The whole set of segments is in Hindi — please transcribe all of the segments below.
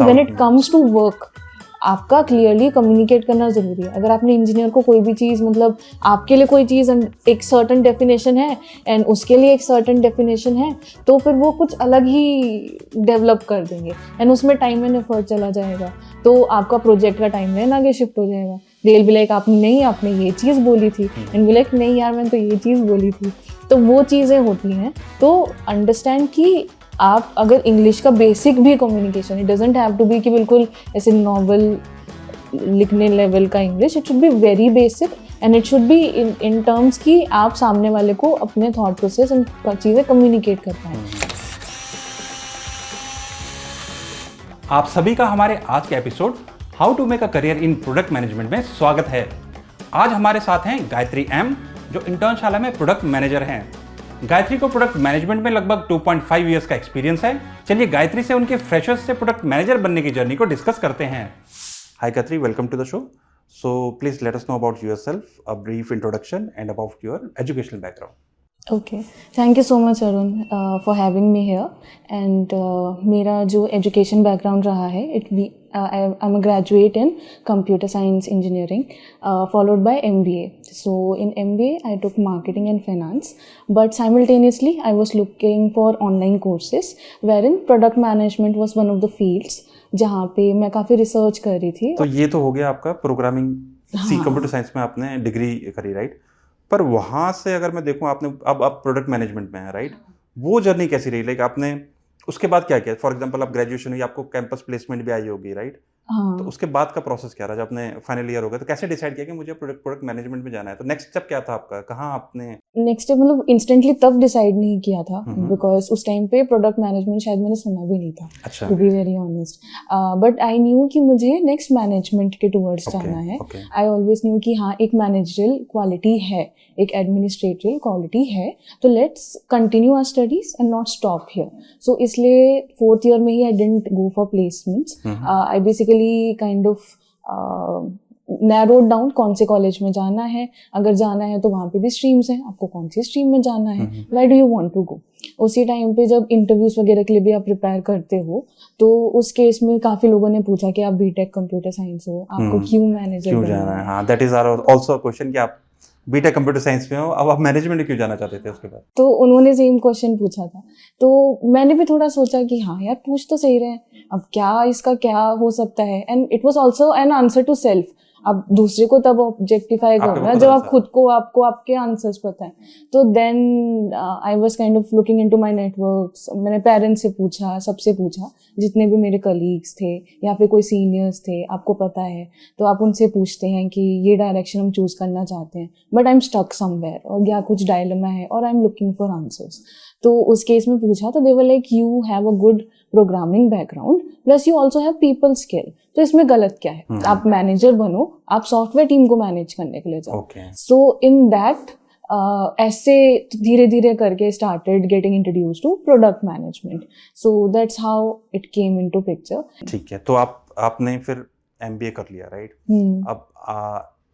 When it comes to work आपका क्लियरली कम्युनिकेट करना ज़रूरी है। अगर आपने इंजीनियर को कोई भी चीज़ मतलब आपके लिए कोई चीज़ एक सर्टन डेफिनेशन है एंड उसके लिए एक सर्टन डेफिनेशन है, तो फिर वो कुछ अलग ही डेवलप कर देंगे एंड उसमें टाइम एंड एफर्ट चला जाएगा, तो आपका प्रोजेक्ट का टाइम लाइन आगे शिफ्ट हो जाएगा। देल भी लाइक आपने ये चीज़ बोली थी एंड भी लाइक नहीं यार मैंने तो ये चीज़ बोली थी। तो वो चीज़ें होती हैं। तो अंडरस्टैंड कि आप अगर इंग्लिश का बेसिक भी communication, it doesn't have to be कि बिल्कुल ऐसे नॉवल लिखने लेवल का English, it should be very basic and it should be in terms कि आप सामने वाले को अपने थॉट प्रोसेस एंड चीज़ें कम्युनिकेट कर पाएँ। आप सभी का हमारे आज के episode how to make a career in product management में स्वागत है। आज हमारे साथ हैं गायत्री एम, जो इंटर्नशाला में प्रोडक्ट मैनेजर हैं। गायत्री को प्रोडक्ट मैनेजमेंट में लगभग 2.5 इयर्स का एक्सपीरियंस है। चलिए गायत्री से उनके फ्रेशर्स से प्रोडक्ट मैनेजर बनने की जर्नी को डिस्कस करते हैं। Hi Gayatri, welcome to the show. So please let us know about yourself, a brief introduction and about your educational background. Okay, thank you so much Arun for having me here. And मेरा जो एजुकेशन बैकग्राउंड रहा है, I am a graduate in computer science engineering followed by MBA. So in MBA I took marketing and finance, but simultaneously I was looking for online courses wherein product management was one of the fields जहाँ पे मैं काफ़ी रिसर्च कर रही थी। तो ये तो हो गया आपका प्रोग्रामिंग, सी कंप्यूटर साइंस में आपने डिग्री करी, राइट? पर वहाँ से अगर मैं देखूँ, आपने अब आप प्रोडक्ट मैनेजमेंट में है, राइट? वो जर्नी कैसी रही? लाइक आपने उसके बाद क्या किया? फॉर एग्जांपल आप ग्रेजुएशन हुई, आपको कैंपस प्लेसमेंट भी आई होगी, राइट? हाँ। तो उसके बाद का प्रोसेस क्या रहा? जब आपने फाइनल ईयर हो गया तो कैसे डिसाइड किया कि मुझे प्रोडक्ट मैनेजमेंट में जाना है? तो नेक्स्ट स्टेप क्या था आपका? कहाँ आपने नेक्स्ट स्टेप मतलब इंस्टेंटली तब डिसाइड नहीं किया था, बिकॉज उस टाइम पे प्रोडक्ट मैनेजमेंट शायद मैंने सुना भी नहीं था, अच्छा, to be very honest. But I knew कि मुझे नेक्स्ट मैनेजमेंट के टुवर्ड्स जाना है। आई ऑलवेज न्यू कि हाँ, एक मैनेजरियल क्वालिटी है, एक एडमिनिस्ट्रेटिव क्वालिटी है, तो let's continue our studies and not stop here. So इसलिए 4th ईयर में ही I didn't go for placements. I basically kind of narrowed down कौन से कॉलेज में जाना है, अगर जाना है तो वहाँ पे भी स्ट्रीम्स हैं, आपको कौन सी स्ट्रीम में जाना है, where do you want to go. उसी टाइम पे जब इंटरव्यूज वगैरह के लिए भी आप प्रिपेयर करते हो, तो उस केस में काफ़ी लोगों ने पूछा कि आप बीटेक कंप्यूटर साइंस हो, आपको क्यों मैनेजर क्यों जाना है? हाँ, that is also a question कि आप बीटेक कंप्यूटर साइंस में हो, अब आप मैनेजमेंट में क्यों जाना चाहते थे उसके बाद? तो उन्होंने सेम क्वेश्चन पूछा था, तो मैंने भी थोड़ा सोचा कि हाँ यार, पूछ तो सही रहे हैं, अब क्या इसका क्या हो सकता है। And it was also an answer to self. अब दूसरे को तब ऑब्जेक्टिफाई करो ना जब आप खुद को, आपको आपके आंसर्स पता है। तो then I was kind of looking into my networks. मैंने पेरेंट्स से पूछा, सबसे पूछा, जितने भी मेरे कलीग्स थे या फिर कोई सीनियर्स थे, आपको पता है, तो आप उनसे पूछते हैं कि ये डायरेक्शन हम चूज करना चाहते हैं, but I am stuck somewhere, और या कुछ डायलेमा है और I am looking for answers. तो उस केस में पूछा तो they were like you have a good programming background plus you also have people skill, तो इसमें गलत क्या है? आप मैनेजर बनो, आप सॉफ्टवेयर टीम को मैनेज करने के लिए जाओ। सो इन दैट ऐसे धीरे धीरे करके started getting introduced to product management. So that's how it came into picture. ठीक है, तो आपने फिर एमबीए कर लिया, राइट? अब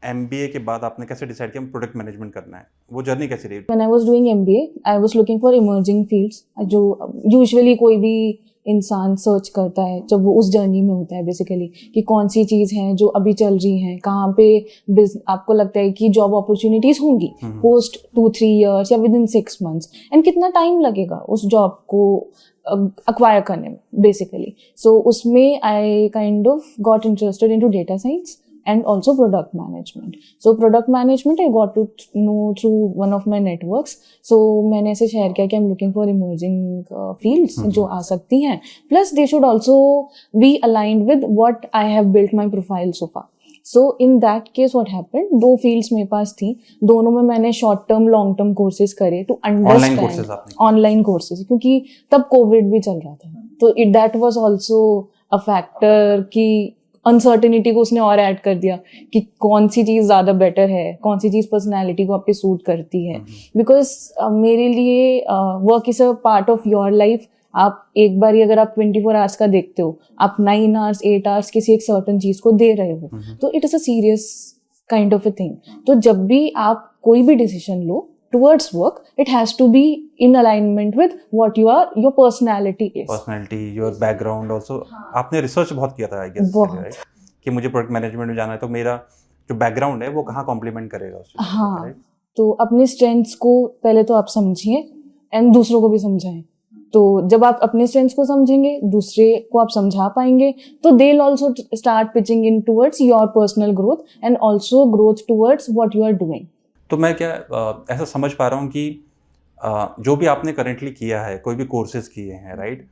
एमबीए के बाद आपने कैसे डिसाइड किया प्रोडक्ट मैनेजमेंट करना है? वो जर्नी कैसी रही? When I was doing MBA, I was looking for emerging fields, जो यूजुअली कोई भी इंसान सर्च करता है जब वो उस जर्नी में होता है, बेसिकली कि कौन सी चीज़ हैं जो अभी चल रही हैं, कहाँ पे आपको लगता है कि जॉब अपॉर्चुनिटीज़ होंगी पोस्ट 2-3 ईयर्स या विद इन 6 months, एंड कितना टाइम लगेगा उस जॉब को अक्वायर करने में, बेसिकली। सो उसमें आई kind of got interested into data science and also product management. So product management I got to know through one of my networks. So मैंने ऐसे शेयर किया कि I'm looking for emerging fields जो आ सकती हैं, plus they should also be aligned with what I have built my profile so far. So in that case what happened, 2 fields मेरे पास थी, दोनों में मैंने short term long term courses करे to understand online courses, क्योंकि तब कोविड भी चल रहा था, तो that was also a factor कि अनसर्टेनिटी को उसने और ऐड कर दिया कि कौन सी चीज़ ज़्यादा बेटर है, कौन सी चीज़ पर्सनैलिटी को आपके सूट करती है। बिकॉज मेरे लिए work is a part of your life. आप एक बार ही अगर आप 24 आवर्स का देखते हो, आप 9 आवर्स 8 आवर्स किसी एक सर्टन चीज़ को दे रहे हो, तो it is a serious kind of a thing. तो जब भी आप कोई भी decision low, towards work, it has to be in alignment with what you are, your personality is. Personality, your background also. आपने रिसर्च बहुत किया था आई गेस, बहुत। कि मुझे प्रोडक्ट मैनेजमेंट में जाना है तो मेरा जो बैकग्राउंड है वो कहाँ कॉम्प्लीमेंट करेगा उस चीज़ को, हाँ, right? तो अपने स्ट्रेंथ्स को पहले तो आप समझिए एंड दूसरों को भी समझाएं। तो जब आप अपने स्ट्रेंथ्स को समझेंगे, दूसरे को आप समझा पाएंगे, तो they will also start pitching in towards your personal growth and also growth towards what you are doing. तो मैं क्या ऐसा समझ पा रहा हूँ कि जो भी आपने करेंटली किया है, कोई भी कोर्सेज किए हैं, राइट,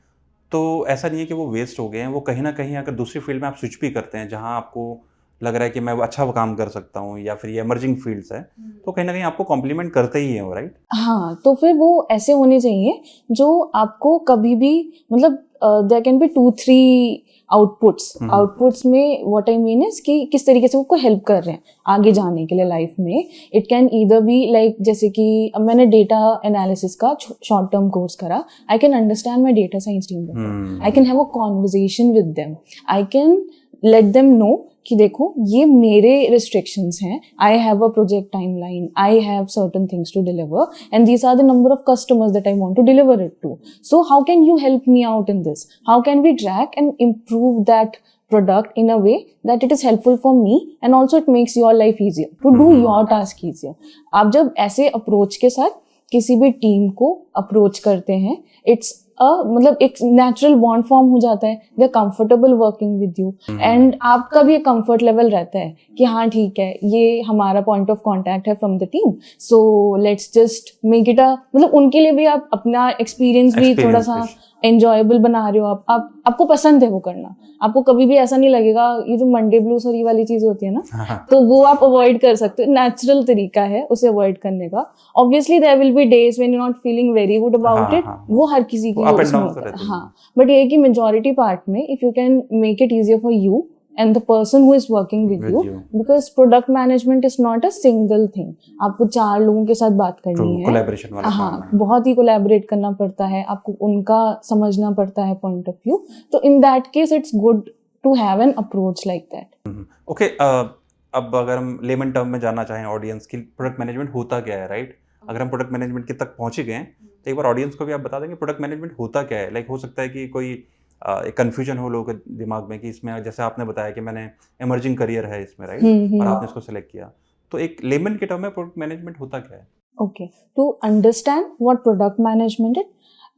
तो ऐसा नहीं है कि वो वेस्ट हो गए हैं। वो कहीं ना कहीं अगर दूसरी फील्ड में आप स्विच भी करते हैं जहाँ आपको लग रहा है कि मैं वो अच्छा काम कर सकता हूँ, या फिर ये इमर्जिंग फील्ड्स है, तो कहीं ना कहीं आपको कॉम्प्लीमेंट करते ही हैं वो, राइट? हाँ, तो फिर वो ऐसे होने चाहिए जो आपको कभी भी, मतलब देयर कैन बी 2-3 आउटपुट्स में व्हाट आई मीन इज कि किस तरीके से वो आपको हेल्प कर रहे हैं आगे जाने के लिए लाइफ में। It can either be like, जैसे कि अब मैंने डेटा एनालिसिस का शॉर्ट टर्म कोर्स करा, I can understand my data science team better, I can have a conversation with them, I can let them know कि देखो ये मेरे restrictions हैं, I have a project timeline, I have certain things to deliver and these are the number of customers that I want to deliver it to. So how can you help me out in this? How can we track and improve that product in a way that it is helpful for me and also it makes your life easier to do your task easier. आप जब ऐसे approach के साथ किसी भी टीम को अप्रोच करते हैं, इट्स मतलब एक नेचुरल बॉन्ड फॉर्म हो जाता है, they are comfortable working with you and आपका भी एक कंफर्ट लेवल रहता है कि हाँ ठीक है, ये हमारा पॉइंट ऑफ कांटेक्ट है from the team, so let's just make it a, मतलब उनके लिए भी आप अपना एक्सपीरियंस भी थोड़ा सा एंजॉयबल बना रहे हो। आपको पसंद है वो करना, आपको कभी भी ऐसा नहीं लगेगा ये जो मंडे ब्लूज और ये वाली चीजें होती है ना, तो वो आप अवॉइड कर सकते हो। नेचुरल तरीका है उसे अवॉइड करने का। Obviously there will be days when you not feeling very good about it, वो हर किसी की उसमें होता है। हाँ, बट ये कि मेजॉरिटी पार्ट में if you can make it easier for you and the person who is working with you, because product management is not a single thing. आपको 4 लोगों के साथ बात करनी है, कोलैबोरेशन वाला काम है। हाँ, बहुत ही कोलैबोरेट करना पड़ता है, आपको उनका समझना पड़ता है पॉइंट ऑफ व्यू। तो in that case it's good to have an approach like that. Okay, अब अगर हम लेमन टर्म में जानना चाहें ऑडियंस की, प्रोडक्ट मैनेजमेंट होता क्या है, राइट? अगर हम प्रोडक्ट मैनेजमेंट के तक पहुंच गए हैं तो एक बार ऑडियंस को भी आप बता देंगे प्रोडक्ट मैनेजमेंट होता क्या है। लाइक हो सकता है कि कोई एक कन्फ्यूजन हो लोगों के दिमाग में कि इसमें, जैसे आपने बताया कि मैंने इमर्जिंग करियर है इसमें, राइट, और आपने इसको सेलेक्ट किया, तो एक लेमन के टर्म में प्रोडक्ट मैनेजमेंट होता क्या है? Okay, to understand what product management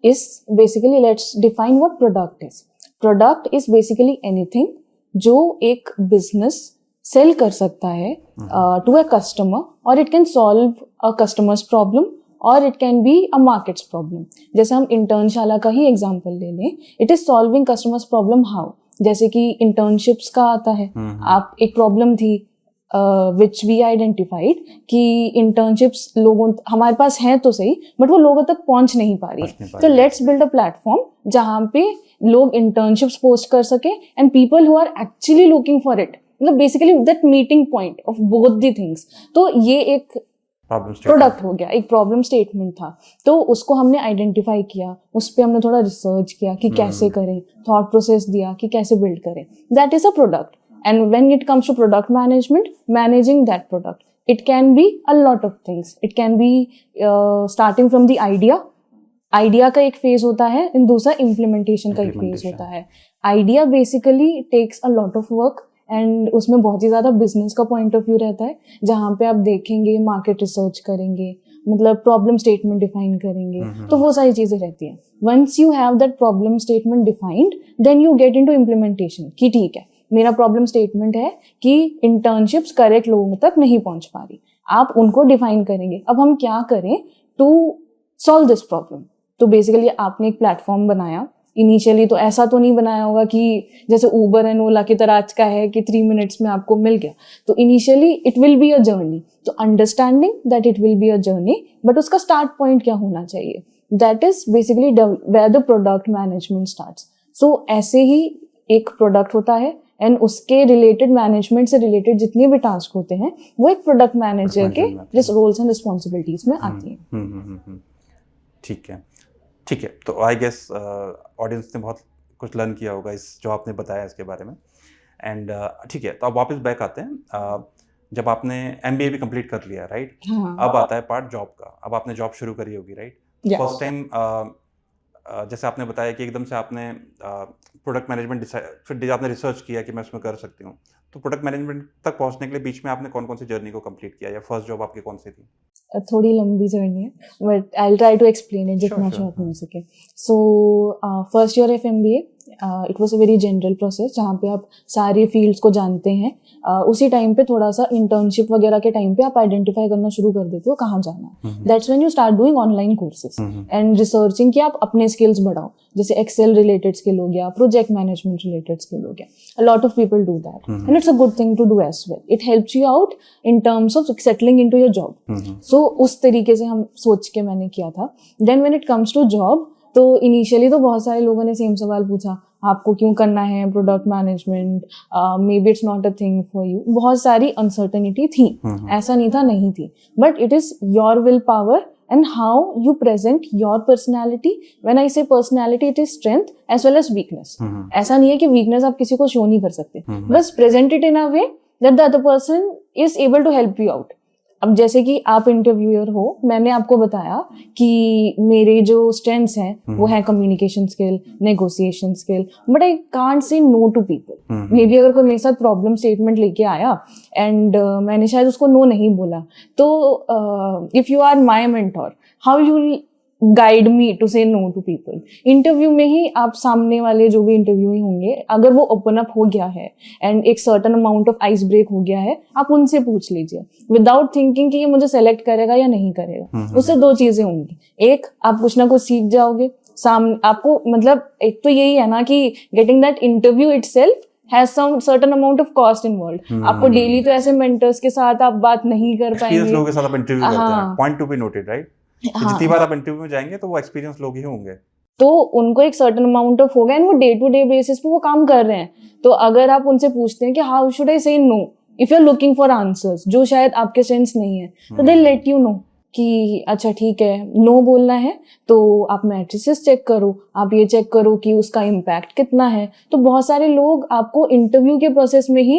is, basically let's define what product is. Product is basically anything जो एक business sell कर सकता है to a customer, or it can solve a customer's problem, और it can be a markets problem. जैसे हम इंटर्नशाला का ही एग्जांपल ले लें, it is solving customers problem how, जैसे कि इंटर्नशिप्स का आता है। आप एक प्रॉब्लम थी विच वी आइडेंटिफाइड कि इंटर्नशिप्स लोगों हमारे पास हैं तो सही, बट वो लोगों तक पहुंच नहीं पा रही। तो लेट्स बिल्ड अ प्लेटफॉर्म जहाँ पे लोग इंटर्नशिप्स पोस्ट कर सके and people who are actually looking for it, मतलब basically that meeting point of both the things. तो ये एक प्रोडक्ट हो गया, एक प्रॉब्लम स्टेटमेंट था। तो उसको हमने आइडेंटिफाई किया, उस पर हमने थोड़ा रिसर्च किया कि कैसे करें, थॉट प्रोसेस दिया कि कैसे बिल्ड करें, that is a product. And when it comes to product management, managing that product, it can be a lot of things. It can be starting from the idea का एक फेज होता है, एंड दूसरा इम्प्लीमेंटेशन का एक फेज होता है। Idea basically takes a lot of work and उसमें बहुत ही ज़्यादा बिजनेस का पॉइंट ऑफ व्यू रहता है, जहाँ पे आप देखेंगे, मार्केट रिसर्च करेंगे, मतलब प्रॉब्लम स्टेटमेंट डिफाइन करेंगे, तो वो सारी चीज़ें रहती हैं। Once you have that problem statement defined, then you get into implementation कि ठीक है, मेरा प्रॉब्लम स्टेटमेंट है कि इंटर्नशिप्स करेक्ट लोगों तक नहीं पहुंच पा रही, आप उनको डिफाइन करेंगे, अब हम क्या करें टू सॉल्व दिस प्रॉब्लम। तो बेसिकली आपने एक प्लेटफॉर्म बनाया। इनिशियली तो ऐसा तो नहीं बनाया होगा कि जैसे उबर एंड ओला की तरह आज का है कि 3 मिनट्स में आपको मिल गया। तो initially it will be a journey, तो understanding that it will be a journey, but उसका स्टार्ट पॉइंट क्या होना चाहिए, that is basically where the product management starts. So ऐसे ही एक प्रोडक्ट होता है एंड उसके रिलेटेड, मैनेजमेंट से रिलेटेड जितने भी टास्क होते हैं वो एक प्रोडक्ट मैनेजर के रोल्स एंड रिस्पॉन्सिबिलिटीज में आती हैं। ठीक है, तो आई गेस ऑडियंस ने बहुत कुछ लर्न किया होगा इस जो आपने बताया इसके बारे में। एंड ठीक है, तो अब वापस बैक आते हैं। जब आपने MBA भी कंप्लीट कर लिया, राइट? हाँ अब आता है पार्ट जॉब का। अब आपने जॉब शुरू करी होगी, राइट? Yeah. फर्स्ट टाइम जैसे आपने बताया कि एकदम से आपने प्रोडक्ट मैनेजमेंट फिर आपने रिसर्च किया कि मैं उसमें कर सकती हूँ, तो प्रोडक्ट मैनेजमेंट तक पहुँचने के लिए बीच में आपने कौन कौन सी जर्नी को कंप्लीट किया, या फर्स्ट जॉब आपकी कौन सी थी? थोड़ी लंबी जर्नी है, but I will try to explain it जितना Sure. शॉर्ट हो सके. So first year of MBA, it was a very general process जहाँ पे आप सारे फील्ड्स को जानते हैं. उसी टाइम पे थोड़ा सा इंटर्नशिप वगैरह के टाइम पे आप आइडेंटिफाई करना शुरू कर देते हो कहाँ जाना है. That's when you start doing online courses and researching कि आप अपने स्किल्स बढ़ाओ. जैसे एक्सेल रिलेटेड स्किल हो गया, प्रोजेक्ट मैनेजमेंट रिलेटेड स्किल हो गया. A lot of people do that and it's a good thing to do as well. It helps you out in terms of settling into your job. So उस तरीके से हम सोच के मैंने किया था. Then when it comes to job, तो इनिशियली तो बहुत सारे लोगों ने सेम सवाल पूछा, आपको क्यों करना है product management, may be it's not a thing for you. बहुत सारी अनसर्टेनिटी थी, ऐसा नहीं था नहीं थी, but it is your will power and how you present your personality. When I say personality, it is strength as well as weakness. ऐसा नहीं है कि weakness आप किसी को show नहीं कर सकते, बस present it in a way that the other person is able to help you out. अब जैसे कि आप इंटरव्यूअर हो, मैंने आपको बताया कि मेरे जो स्ट्रेंथ्स हैं वो है communication skill, negotiation skill, but I can't say no to people. Maybe अगर कोई मेरे साथ प्रॉब्लम स्टेटमेंट लेके आया एंड मैंने शायद उसको नो नहीं बोला, तो if you are my mentor, how you guide me to say no to people. Interview में ही आप सामने वाले जो भी इंटरव्यूई होंगे, अगर वो ओपन अप हो गया है एंड एक certain amount of ice break हो गया है, आप उनसे पूछ लीजिए विदाउट थिंकिंग कि ये मुझे सेलेक्ट करेगा या नहीं करेगा. उससे दो चीजें होंगी, एक आप कुछ ना कुछ सीख जाओगे सामने आपको. मतलब एक तो यही है ना कि getting that interview itself has some certain amount of cost involved. आपको डेली तो ऐसे मेंटर्स के साथ आप बात नहीं कर पाएंगे. लोगों के साथ आप इंटरव्यू करते हैं, point to be noted, right? जितनी बार आप इंटरव्यू में जाएंगे तो वो एक्सपीरियंस लोग ही होंगे, तो उनको एक सर्टेन अमाउंट ऑफ होगा एंड वो डे टू डे बेसिस पे वो काम कर रहे हैं. तो अगर आप उनसे पूछते हैं कि how should I say no if you are looking for answers जो शायद आपके सेंस नहीं है, तो दे लेट यू नो कि अच्छा ठीक है, नो बोलना है तो आप मैट्रिसेस चेक करो, आप ये चेक करो कि उसका इम्पैक्ट कितना है. तो बहुत सारे लोग आपको इंटरव्यू के प्रोसेस में ही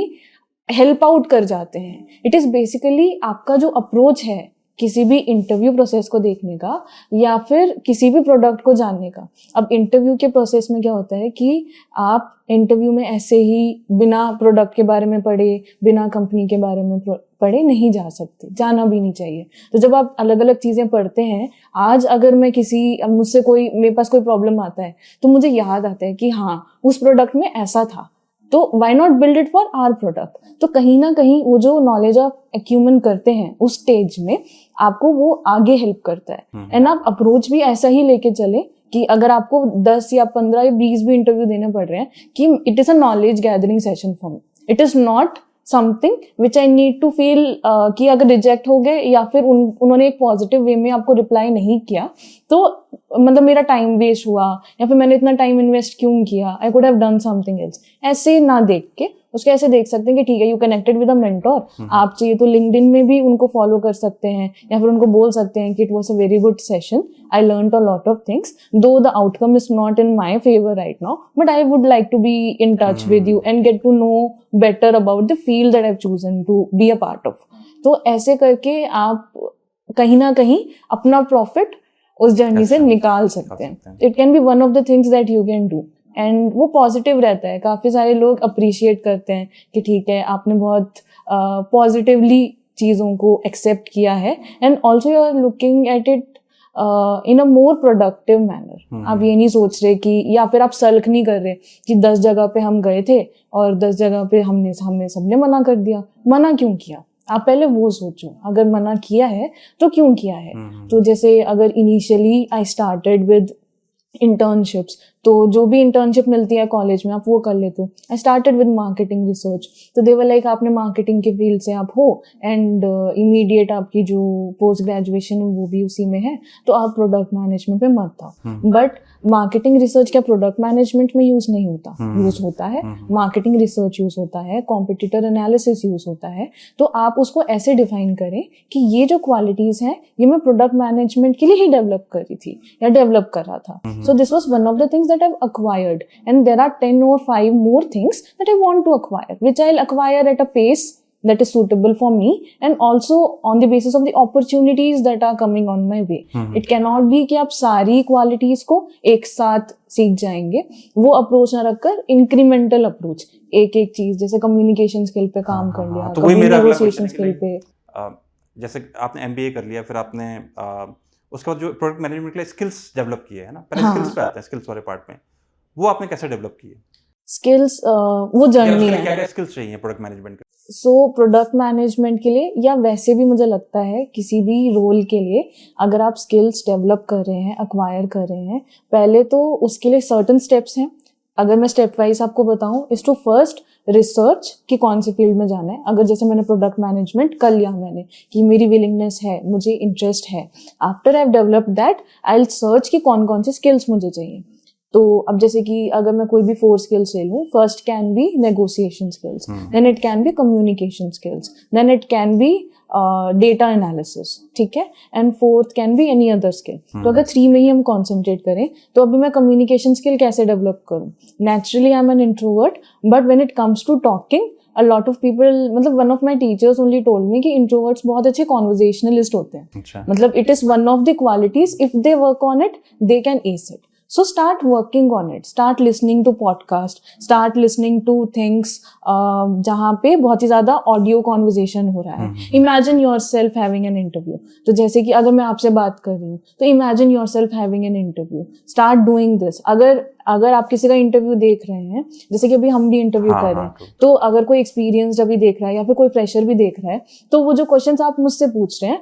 हेल्प आउट कर जाते हैं. इट इज़ बेसिकली आपका जो अप्रोच है किसी भी इंटरव्यू प्रोसेस को देखने का या फिर किसी भी प्रोडक्ट को जानने का. अब इंटरव्यू के प्रोसेस में क्या होता है कि आप इंटरव्यू में ऐसे ही बिना प्रोडक्ट के बारे में पढ़े, बिना कंपनी के बारे में पढ़े नहीं जा सकते, जाना भी नहीं चाहिए. तो जब आप अलग अलग चीज़ें पढ़ते हैं, आज अगर मैं मुझसे कोई मेरे पास कोई प्रॉब्लम आता है तो मुझे याद आता है कि हाँ उस प्रोडक्ट में ऐसा था, तो why not build it for our product. तो कहीं ना कहीं वो जो नॉलेज आप एक्यूमेंट करते हैं उस स्टेज में आपको वो आगे हेल्प करता है. एंड आप अप्रोच भी ऐसा ही लेके चले कि अगर आपको 10 या 15 या 20 भी इंटरव्यू देने पड़ रहे हैं कि it is a knowledge gathering session for me. It is not something which I need to feel कि अगर रिजेक्ट हो गए या फिर उन्होंने एक पॉजिटिव वे में आपको रिप्लाई नहीं किया तो मतलब मेरा टाइम वेस्ट हुआ या फिर मैंने इतना टाइम इन्वेस्ट क्यों किया, I could have done something else. ऐसे ना देख के उसको ऐसे देख सकते हैं कि ठीक है, you connected with a mentor. आप चाहिए तो लिंक्डइन में भी उनको फॉलो कर सकते हैं या फिर उनको बोल सकते हैं कि it was a very good session, I learned a lot of things, though the outcome is not in my favour right now, but I would like to be in touch with you and get to know better about the field that I have chosen to be a part of. तो ऐसे करके आप कहीं ना कहीं अपना प्रॉफिट उस जर्नी से निकाल सकते हैं. It can B one of the things that you can do and वो पॉजिटिव रहता है. काफ़ी सारे लोग अप्रिशिएट करते हैं कि ठीक है आपने बहुत पॉजिटिवली चीज़ों को एक्सेप्ट किया है and also you are looking at it in a more productive manner. आप ये नहीं सोच रहे कि या फिर आप सल्क नहीं कर रहे कि 10 जगह पे हम गए थे और 10 जगह पे हमने सबने मना कर दिया. मना क्यों किया, आप पहले वो सोचो, अगर मना किया है तो क्यों किया है. तो जैसे अगर initially I started with internships, तो जो भी इंटर्नशिप मिलती है कॉलेज में आप वो कर लेते हो. I started with marketing research, तो दे वर लाइक आपने मार्केटिंग के फील्ड से आप हो एंड इमीडिएट आपकी जो पोस्ट ग्रेजुएशन वो भी उसी में है, तो आप प्रोडक्ट मैनेजमेंट पे मत आओ. बट मार्केटिंग रिसर्च क्या प्रोडक्ट मैनेजमेंट में यूज नहीं होता, यूज होता है. मार्केटिंग रिसर्च यूज होता है, कॉम्पिटिटर एनालिसिस यूज होता है. तो आप उसको ऐसे डिफाइन करें कि ये जो क्वालिटीज हैं ये मैं प्रोडक्ट मैनेजमेंट के लिए ही डेवलप कर रही थी या डेवलप कर रहा था. So this was one of the things that I've acquired, and there are 10 or 5 more things that I want to acquire, which I'll acquire at a pace that is suitable for me, and also on the basis of the opportunities that are coming on my way. It cannot be कि आप सारी qualities को एक साथ सीख जाएंगे, वो अप्रोच ना रखकर इंक्रीमेंटल अप्रोच, एक एक चीज, जैसे कम्युनिकेशन स्किल पे काम कर लिया, तो वही मेरा नेगोशिएशन स्किल पे। जैसे आपने एमबीए कर लिया, फिर आपने उसके बाद जो प्रोडक्ट मैनेजमेंट के लिए स्किल्स डेवलप किए है ना, पहले स्किल्स पे आते हैं, स्किल्स वाले पार्ट में वो आपने कैसे डेवलप किए? स्किल्स वो जर्नी है, क्या क्या स्किल्स चाहिए प्रोडक्ट मैनेजमेंट के? सो प्रोडक्ट मैनेजमेंट के लिए, या वैसे भी मुझे लगता है किसी भी रोल के लिए, अगर आप स्किल्स डेवलप कर रहे हैं, अक्वायर कर रहे हैं, पहले तो उसके लिए सर्टेन स्टेप्स हैं। अगर मैं स्टेप वाइज आपको बताऊं, इज टू फर्स्ट रिसर्च कि कौन सी फील्ड में जाना है। अगर जैसे मैंने प्रोडक्ट मैनेजमेंट कर लिया मैंने कि मेरी विलिंगनेस है, मुझे इंटरेस्ट है, after I have developed that I will search कि कौन कौन सी स्किल्स मुझे चाहिए। तो अब जैसे कि अगर मैं कोई भी 4 स्किल्स ले लूँ, first can be negotiation skills, then it can be communication skills, then it can be data analysis, ठीक है, and fourth can be any other skill. तो अगर 3 में ही हम कॉन्सेंट्रेट करें, तो अभी मैं कम्युनिकेशन स्किल कैसे डेवलप करूँ? Naturally I am an introvert, but when it comes to talking, a lot of people, मतलब one of my teachers only told me कि introverts बहुत अच्छे conversationalist होते हैं। अच्छा। मतलब it is one of the qualities, if they work on it, they can ace it. So start working on it, start listening to podcast, start listening to things जहाँ पे बहुत ही ज़्यादा ऑडियो कॉन्वर्जेशन हो रहा है। Imagine yourself having an interview. तो जैसे कि अगर मैं आपसे बात कर रही हूँ, तो imagine yourself having an interview. Start doing this. अगर आप किसी का इंटरव्यू देख रहे हैं, जैसे कि अभी हम भी इंटरव्यू कर रहे हैं, तो अगर कोई एक्सपीरियंस अभी देख रहा है या फिर कोई फ्रेशर भी देख रहा है, तो वो जो क्वेश्चंस आप मुझसे पूछ रहे हैं,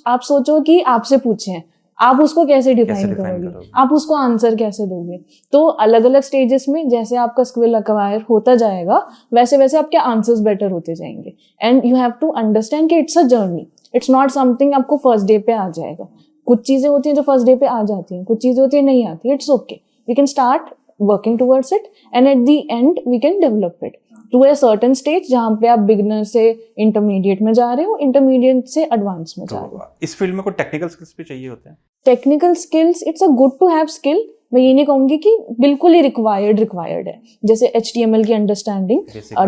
आप सोचो कि आपसे पूछे, आप उसको कैसे डिफाइन करोगे, आप उसको आंसर कैसे दोगे। तो अलग अलग स्टेजेस में जैसे आपका स्किल अक्वायर होता जाएगा, वैसे वैसे आपके आंसर्स बेटर होते जाएंगे। And you have to understand कि it's a journey, it's not something आपको फर्स्ट डे पे आ जाएगा। कुछ चीजें होती हैं जो फर्स्ट डे पे आ जाती हैं, कुछ चीजें होती हैं नहीं आती, it's okay, we can start working towards it, and at the end we can develop it to a certain stage, जहाँ पे आप बिगिनर से इंटरमीडिएट में जा रहे हो, इंटरमीडिएट से एडवांस में जा रहे हो। इस फील्ड में कोई टेक्निकल स्किल्स भी चाहिए होते हैं? Technical skills, it's a good to have skill, मैं ये नहीं कहूंगी कि बिल्कुल ही रिक्वायर्ड है। जैसे HTML की अंडरस्टैंडिंग,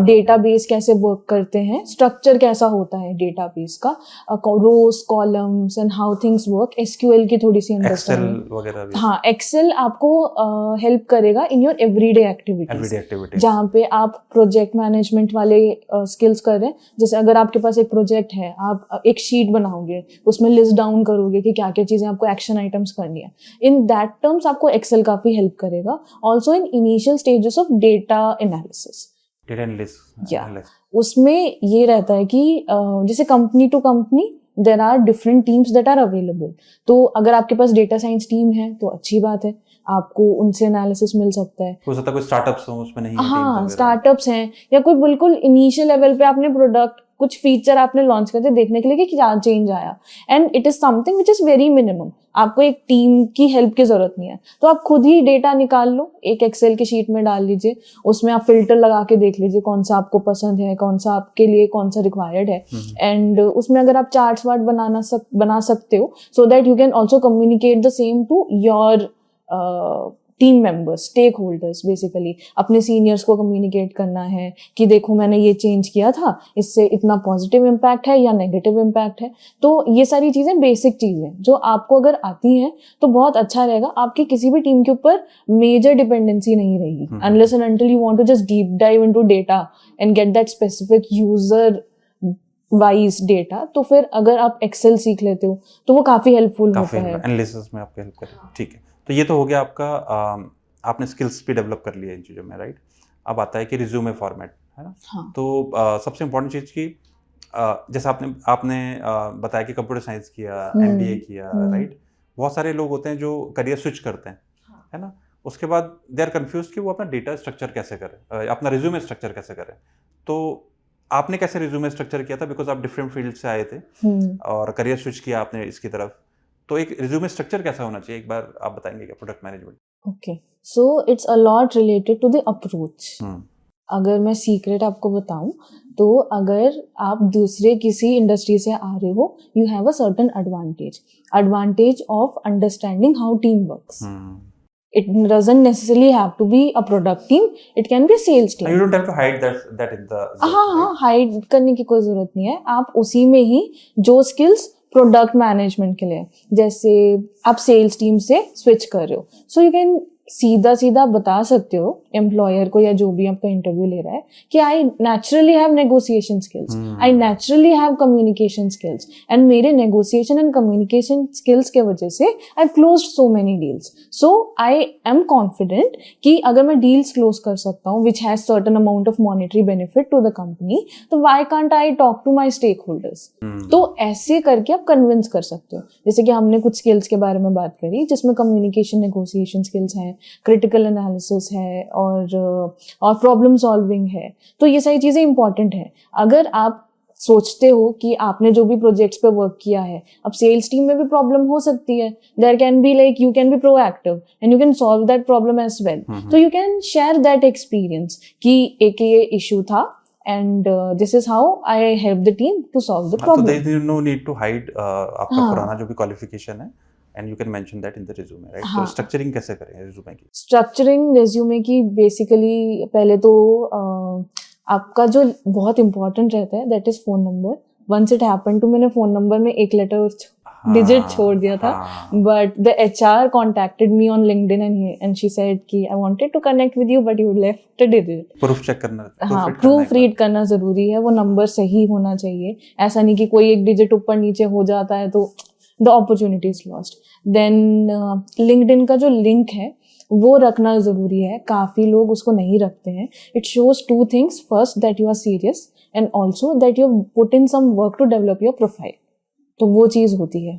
डेटाबेस कैसे वर्क करते हैं, स्ट्रक्चर कैसा होता है डेटाबेस का, rows, columns and how things work, SQL की थोड़ी सी अंडरस्टैंडिंग। हाँ, एक्सेल आपको हेल्प करेगा इन योर एवरीडे एक्टिविटीज, जहाँ पे आप प्रोजेक्ट मैनेजमेंट वाले स्किल्स कर रहे हैं। जैसे अगर आपके पास एक प्रोजेक्ट है, आप एक शीट बनाओगे, उसमें लिस्ट डाउन करोगे कि क्या क्या चीजें आपको एक्शन आइटम्स करनी है, इन दैट टर्म्स आपको एक्सेल काफी हेल्प करेगा। Also in initial stages of data analysis, उसमें ये रहता है कि जैसे company to company there are different teams that are available. तो अगर आपके पास डेटा साइंस टीम है तो अच्छी बात है, आपको उनसे एनालिसिस मिल सकता है। हो सकता है कोई स्टार्टअप्स हो, उसमें नहीं है। हाँ, स्टार्टअप्स हैं, या कोई बिल्कुल इनिशियल लेवल पे आपने प्रोडक्ट, कुछ फीचर आपने लॉन्च करते देखने के लिए कि क्या चेंज आया, and it is something which is very minimum, आपको एक टीम की हेल्प की जरूरत नहीं है। तो आप खुद ही डेटा निकाल लो, एक एक्सेल की शीट में डाल लीजिए, उसमें आप फिल्टर लगा के देख लीजिए कौन सा आपको पसंद है, कौन सा आपके लिए कौन सा रिक्वायर्ड है, एंड उसमें अगर आप चार्ट्स वार्ट बना सकते हो, so that you can also communicate the same to your team members, stakeholders, basically अपने सीनियर्स को कम्युनिकेट करना है कि देखो मैंने ये चेंज किया था, इससे इतना पॉजिटिव इम्पैक्ट है या नेगेटिव इम्पैक्ट है। तो ये सारी चीजें बेसिक चीजें जो आपको अगर आती हैं तो बहुत अच्छा रहेगा, आपकी किसी भी टीम के ऊपर मेजर डिपेंडेंसी नहीं रहेगी, unless and until you want to just deep dive into data and get that specific user wise data. तो फिर अगर आप एक्सेल सीख लेते हो तो वो काफी हेल्पफुल होता है, एनालिसिस में आपको हेल्प करेगा। ठीक है, तो ये तो हो गया आपका, आपने स्किल्स भी डेवलप कर लिया इन चीज़ों में, राइट। अब आता है कि रिज्यूमे फॉर्मेट, है ना। हाँ। तो सबसे इम्पोर्टेंट चीज़ की, जैसे आपने बताया कि कंप्यूटर साइंस किया, MBA किया, राइट। बहुत सारे लोग होते हैं जो करियर स्विच करते हैं, है ना। उसके बाद दे आर कन्फ्यूज कि वो अपना डेटा स्ट्रक्चर कैसे करें, अपना रिज्यूमे स्ट्रक्चर कैसे करें। तो आपने कैसे रिज्यूमे स्ट्रक्चर किया था, बिकॉज आप डिफरेंट फील्ड से आए थे और करियर स्विच किया आपने इसकी तरफ, तो एक रिज्यूमे स्ट्रक्चर कैसा होना चाहिए, एक बार आप बताएंगे क्या product management? Okay, so it's a lot related to the approach. अगर मैं सीक्रेट आपको बताऊं, तो अगर आप दूसरे किसी इंडस्ट्री से आ रहे हो, you have a certain advantage of understanding how team works. It doesn't necessarily have to be a product team, it can be a sales team. You don't have to hide that in the हाँ, हाइड करने की कोई जरूरत नहीं है. आप उसी में ही जो स्किल्स प्रोडक्ट मैनेजमेंट के लिए, जैसे आप सेल्स टीम से स्विच कर रहे हो, सो यू कैन सीधा सीधा बता सकते हो एम्प्लॉयर को या जो भी आपका इंटरव्यू ले रहा है कि I naturally have negotiation skills, I naturally have communication skills, and मेरे नेगोशिएशन एंड कम्युनिकेशन स्किल्स के वजह से I have closed so many deals. So I am confident कि अगर मैं डील्स क्लोज कर सकता हूँ which has certain amount of monetary benefit to the company, तो why can't I talk to my stakeholders. तो ऐसे करके आप कन्विंस कर सकते हो. जैसे कि हमने कुछ स्किल्स के बारे में बात करी जिसमें कम्युनिकेशन, नेगोशिएशन स्किल्स हैं, क्रिटिकल एनालिसिस है और प्रॉब्लम सॉल्विंग है. तो ये सारी चीजें इंपॉर्टेंट है. अगर आप सोचते हो कि आपने जो भी प्रोजेक्ट्स पे वर्क किया है, अब सेल्स टीम में भी प्रॉब्लम हो सकती है, there can be like you can be proactive and you can solve that problem as well. तो you can share that experience कि एक ये इशू था and this is how I help the team to solve the problem. So there is no need to hide आपका पुराना जो भी क्वालिफिकेशन है, and you can mention that in the resume, right? तो स्ट्रक्चरिंग कैसे करें resume की? स्ट्रक्चरिंग resume की बेसिकली पहले तो आपका जो बहुत इंपॉर्टेंट रहता है that is phone number. Once it happened to, मैंने फोन नंबर में एक लेटर डिजिट छोड़ दिया था, but the HR contacted me on LinkedIn and she said कि I wanted to connect with you but you left a digit. Proof check करना, हाँ, प्रूफ रीड करना जरूरी है. वो नंबर सही होना चाहिए. ऐसा नहीं कि कोई एक डिजिट ऊपर नीचे हो जाता है तो the opportunity is lost. Then LinkedIn का जो लिंक है वो रखना जरूरी है. काफी लोग उसको नहीं रखते हैं. It shows two things. First that you are serious and also that you put in some work to develop your profile. तो वो चीज होती है.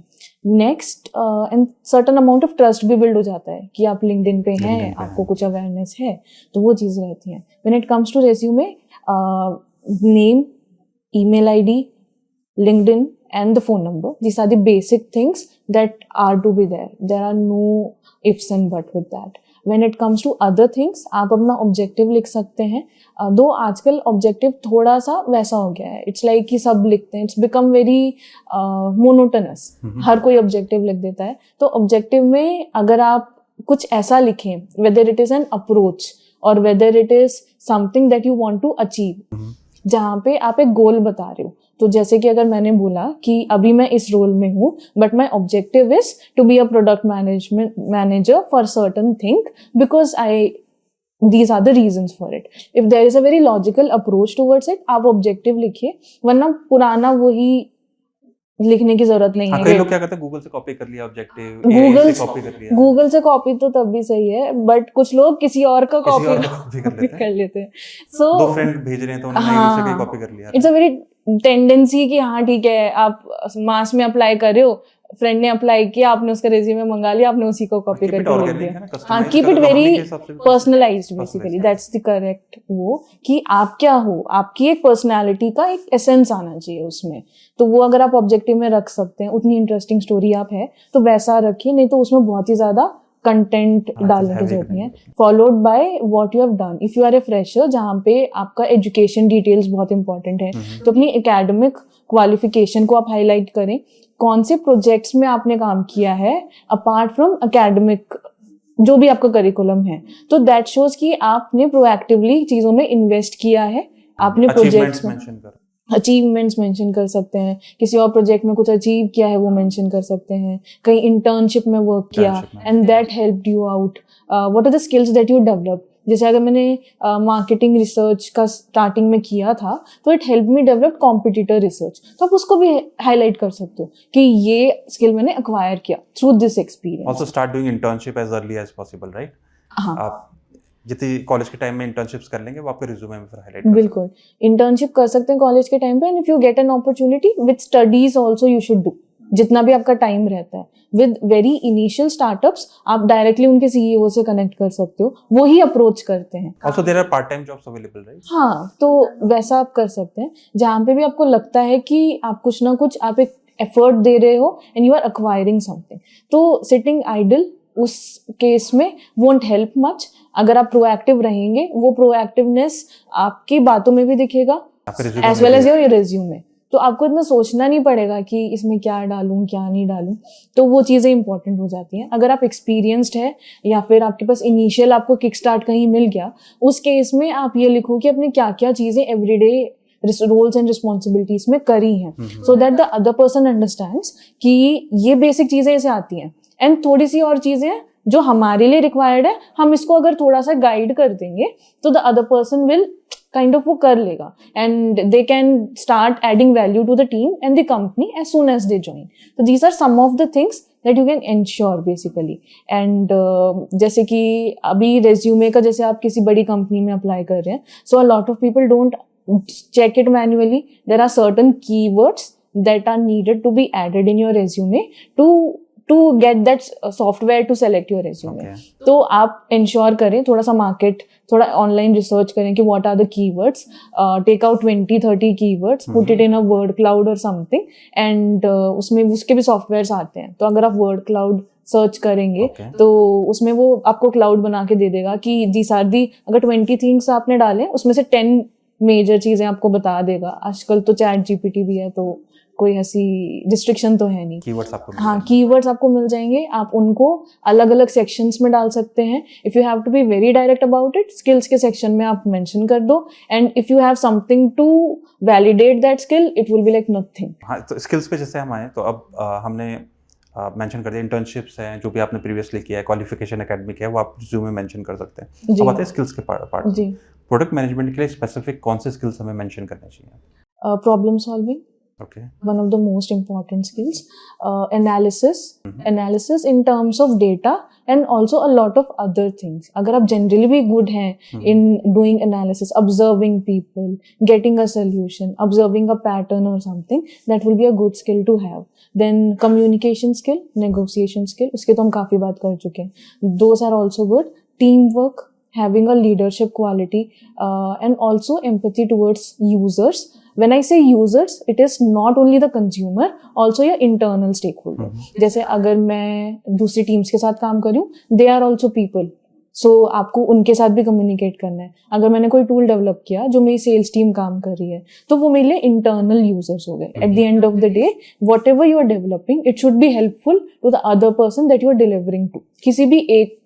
Next and certain amount of trust भी बिल्ड हो जाता है कि आप लिंक्डइन पे हैं, आपको कुछ अवेयरनेस है, तो वो चीज़ रहती हैं. When it comes to resume, name, email ID, LinkedIn and the phone number, these are the basic things that are to be there. There are no ifs and buts with that. When it comes to other things, आप अपना ऑब्जेक्टिव लिख सकते हैं. दो आजकल ऑब्जेक्टिव थोड़ा सा वैसा हो गया है, इट्स लाइक कि सब लिखते हैं, इट्स बिकम वेरी मोनोटनस. हर कोई ऑब्जेक्टिव लिख देता है. तो ऑब्जेक्टिव में अगर आप कुछ ऐसा लिखें, whether it is an approach और whether it is something that you want to achieve, जहाँ पे आप एक गोल बता रहे हो. तो जैसे कि अगर मैंने बोला कि अभी मैं इस रोल में हूँ but my objective is to be a product manager for certain thing because these are the reasons for it. If there is a very logical approach towards it, आप ऑब्जेक्टिव लिखिए, वरना पुराना वही लिखने की जरूरत नहीं है. कई लोग क्या करते हैं, गूगल से कॉपी कर लिया ऑब्जेक्टिव, गूगल से कॉपी तो तब भी सही है, बट कुछ लोग किसी और का कॉपी कर लेते हैं. सो दो फ्रेंड भेज रहे हैं तो उन्होंने एक दूसरे की कॉपी कर लिया. इट्स अ वेरी टेंडेंसी कि हाँ ठीक है, आप मास में अप्लाई कर रहे हो, फ्रेंड ने अप्लाई किया, आपने उसका रिज्यूमे मंगा लिया, आपने उसी को कॉपी करके भेज दिया. हाँ, keep it very personalised basically, that's the correct वो, कि आप क्या हो, आपकी एक पर्सनालिटी का एक एसेंस आना चाहिए उसमें. तो वो अगर आप ऑब्जेक्टिव में रख सकते हैं, उतनी इंटरेस्टिंग स्टोरी आप है तो वैसा रखिए, नहीं तो उसमें बहुत ही ज्यादा कंटेंट डालने की जरूरत नहीं है. Followed by what you have done. If you are a fresher, जहाँ पे आपका एजुकेशन डिटेल्स बहुत इंपॉर्टेंट है, तो अपनी एकेडमिक क्वालिफिकेशन को आप हाईलाइट करें. कौन से प्रोजेक्ट्स में आपने काम किया है अपार्ट फ्रॉम एकेडमिक, जो भी आपका करिकुलम है, तो दैट शोज कि आपने प्रोएक्टिवली चीजों में इन्वेस्ट किया है. आपने प्रोजेक्ट्स में अचीवमेंट्स मेंशन कर सकते हैं, किसी और प्रोजेक्ट में कुछ अचीव किया है वो मेंशन कर सकते हैं, कहीं इंटर्नशिप में वर्क किया and that helped you out. What are the skills that you develop. जैसे अगर मैंने मार्केटिंग रिसर्च का स्टार्टिंग में किया था तो it help me develop competitor research, तो आप उसको भी हाईलाइट कर सकते हो कि ये स्किल मैंने एक्वायर किया through this experience. Also start doing internship as early as possible, right? हाँ, आप जितनी कॉलेज के टाइम में इंटर्नशिप्स कर लेंगे वो आपके रिज्यूमे में फिर हाईलाइट कर. बिल्कुल, इंटर्नशिप कर सकते हैं कॉलेज के टाइम पे. And if you get an opportunity with studies also you should do, जितना भी आपका टाइम रहता है. विद वेरी इनिशियल स्टार्टअप्स आप डायरेक्टली उनके सीईओ से कनेक्ट कर सकते हो, वो ही अप्रोच करते हैं. Also there are part time jobs available, right? हाँ, तो वैसा आप कर सकते हैं जहाँ पे भी आपको लगता है कि आप कुछ ना कुछ आप एक एफर्ट दे रहे हो and you are acquiring something. तो सिटिंग आइडल उस केस में वोंट हेल्प मच. अगर आप प्रोएक्टिव रहेंगे, वो प्रोएक्टिवनेस आपकी बातों में भी दिखेगा as well as your resume. तो आपको इतना सोचना नहीं पड़ेगा कि इसमें क्या डालूं क्या नहीं डालूं, तो वो चीज़ें इंपॉर्टेंट हो जाती हैं। अगर आप एक्सपीरियंस्ड है या फिर आपके पास इनिशियल आपको किक स्टार्ट कहीं मिल गया, उस केस में आप ये लिखो कि अपने क्या क्या चीज़ें एवरीडे रोल्स एंड रिस्पॉन्सिबिलिटीज में करी हैं, so that the other person understands कि ये बेसिक चीज़ें ऐसे आती हैं, एंड थोड़ी सी और चीज़ें जो हमारे लिए रिक्वायर्ड है, हम इसको अगर थोड़ा सा गाइड कर देंगे तो the other person will kind of वो कर लेगा, and they can start adding value to the team and the company as soon as they join. तो these are some of the things that you can ensure basically. And जैसे कि अभी रेज्यूमे का, जैसे आप किसी बड़ी कंपनी में अप्लाई कर रहे हैं, so a lot of people don't check it manually. There are certain keywords that are needed to be added in your resume to get that software to select your resume. Okay. तो आप ensure करें, थोड़ा सा market, थोड़ा online research करें कि what are the keywords, take out 20-30 keywords, put it in a word cloud or something, and उसमें उसके भी softwares आते हैं। तो अगर आप word cloud सर्च करेंगे तो उसमें वो आपको क्लाउड बना के दे देगा कि these are the, अगर 20 थिंग्स आपने डाले उसमें से 10 मेजर चीजें आपको बता देगा। आजकल तो चैट जीपीटी भी है, तो कोई ऐसी रिस्ट्रिक्शन तो है नहीं। कीवर्ड्स आपको कीवर्ड्स आपको मिल जाएंगे, आप उनको अलग अलग सेक्शंस में डाल सकते हैं। If you have to be very direct about it, skills के सेक्शन में आप मेंशन कर दो, and if you have something to validate that skill, it will be like nothing. हाँ, तो स्किल्स पे जैसे हम आए तो अब हमने मेंशन कर दिया इंटर्नशिप्स हैं, जो भी आपने प्रीवियसली किया है, क्वालिफिकेशन एकेडमिक है, वो आप रिज्यूमे में मेंशन कर सकते हैं। अब आते हैं स्किल्स के पार्ट। जी, प्रोडक्ट मैनेजमेंट के लिए स्पेसिफिक कौन से स्किल्स हमें मेंशन करने चाहिए? Problem solving, okay, one of the most important skills, analysis in terms of data, and also a lot of other things. अगर आप generally भी good हैं in doing analysis, observing people, getting a solution, observing a pattern or something, that will be a good skill to have. Then communication skill, negotiation skill, उसके तो हम काफी बात कर चुके हैं, those are also good. Teamwork, having a leadership quality, and also empathy towards users. When I say users, it is not only the consumer, also your internal stakeholder. जैसे अगर मैं दूसरी टीम्स के साथ काम करूँ, they are also people. So आपको उनके साथ भी कम्युनिकेट करना है। अगर मैंने कोई टूल डेवलप किया जो मेरी सेल्स टीम काम कर रही है, तो वो मेरे लिए इंटरनल यूजर्स हो गए। At the end of the day, whatever you are developing, it should be helpful to the other person that you are delivering to. किसी भी एक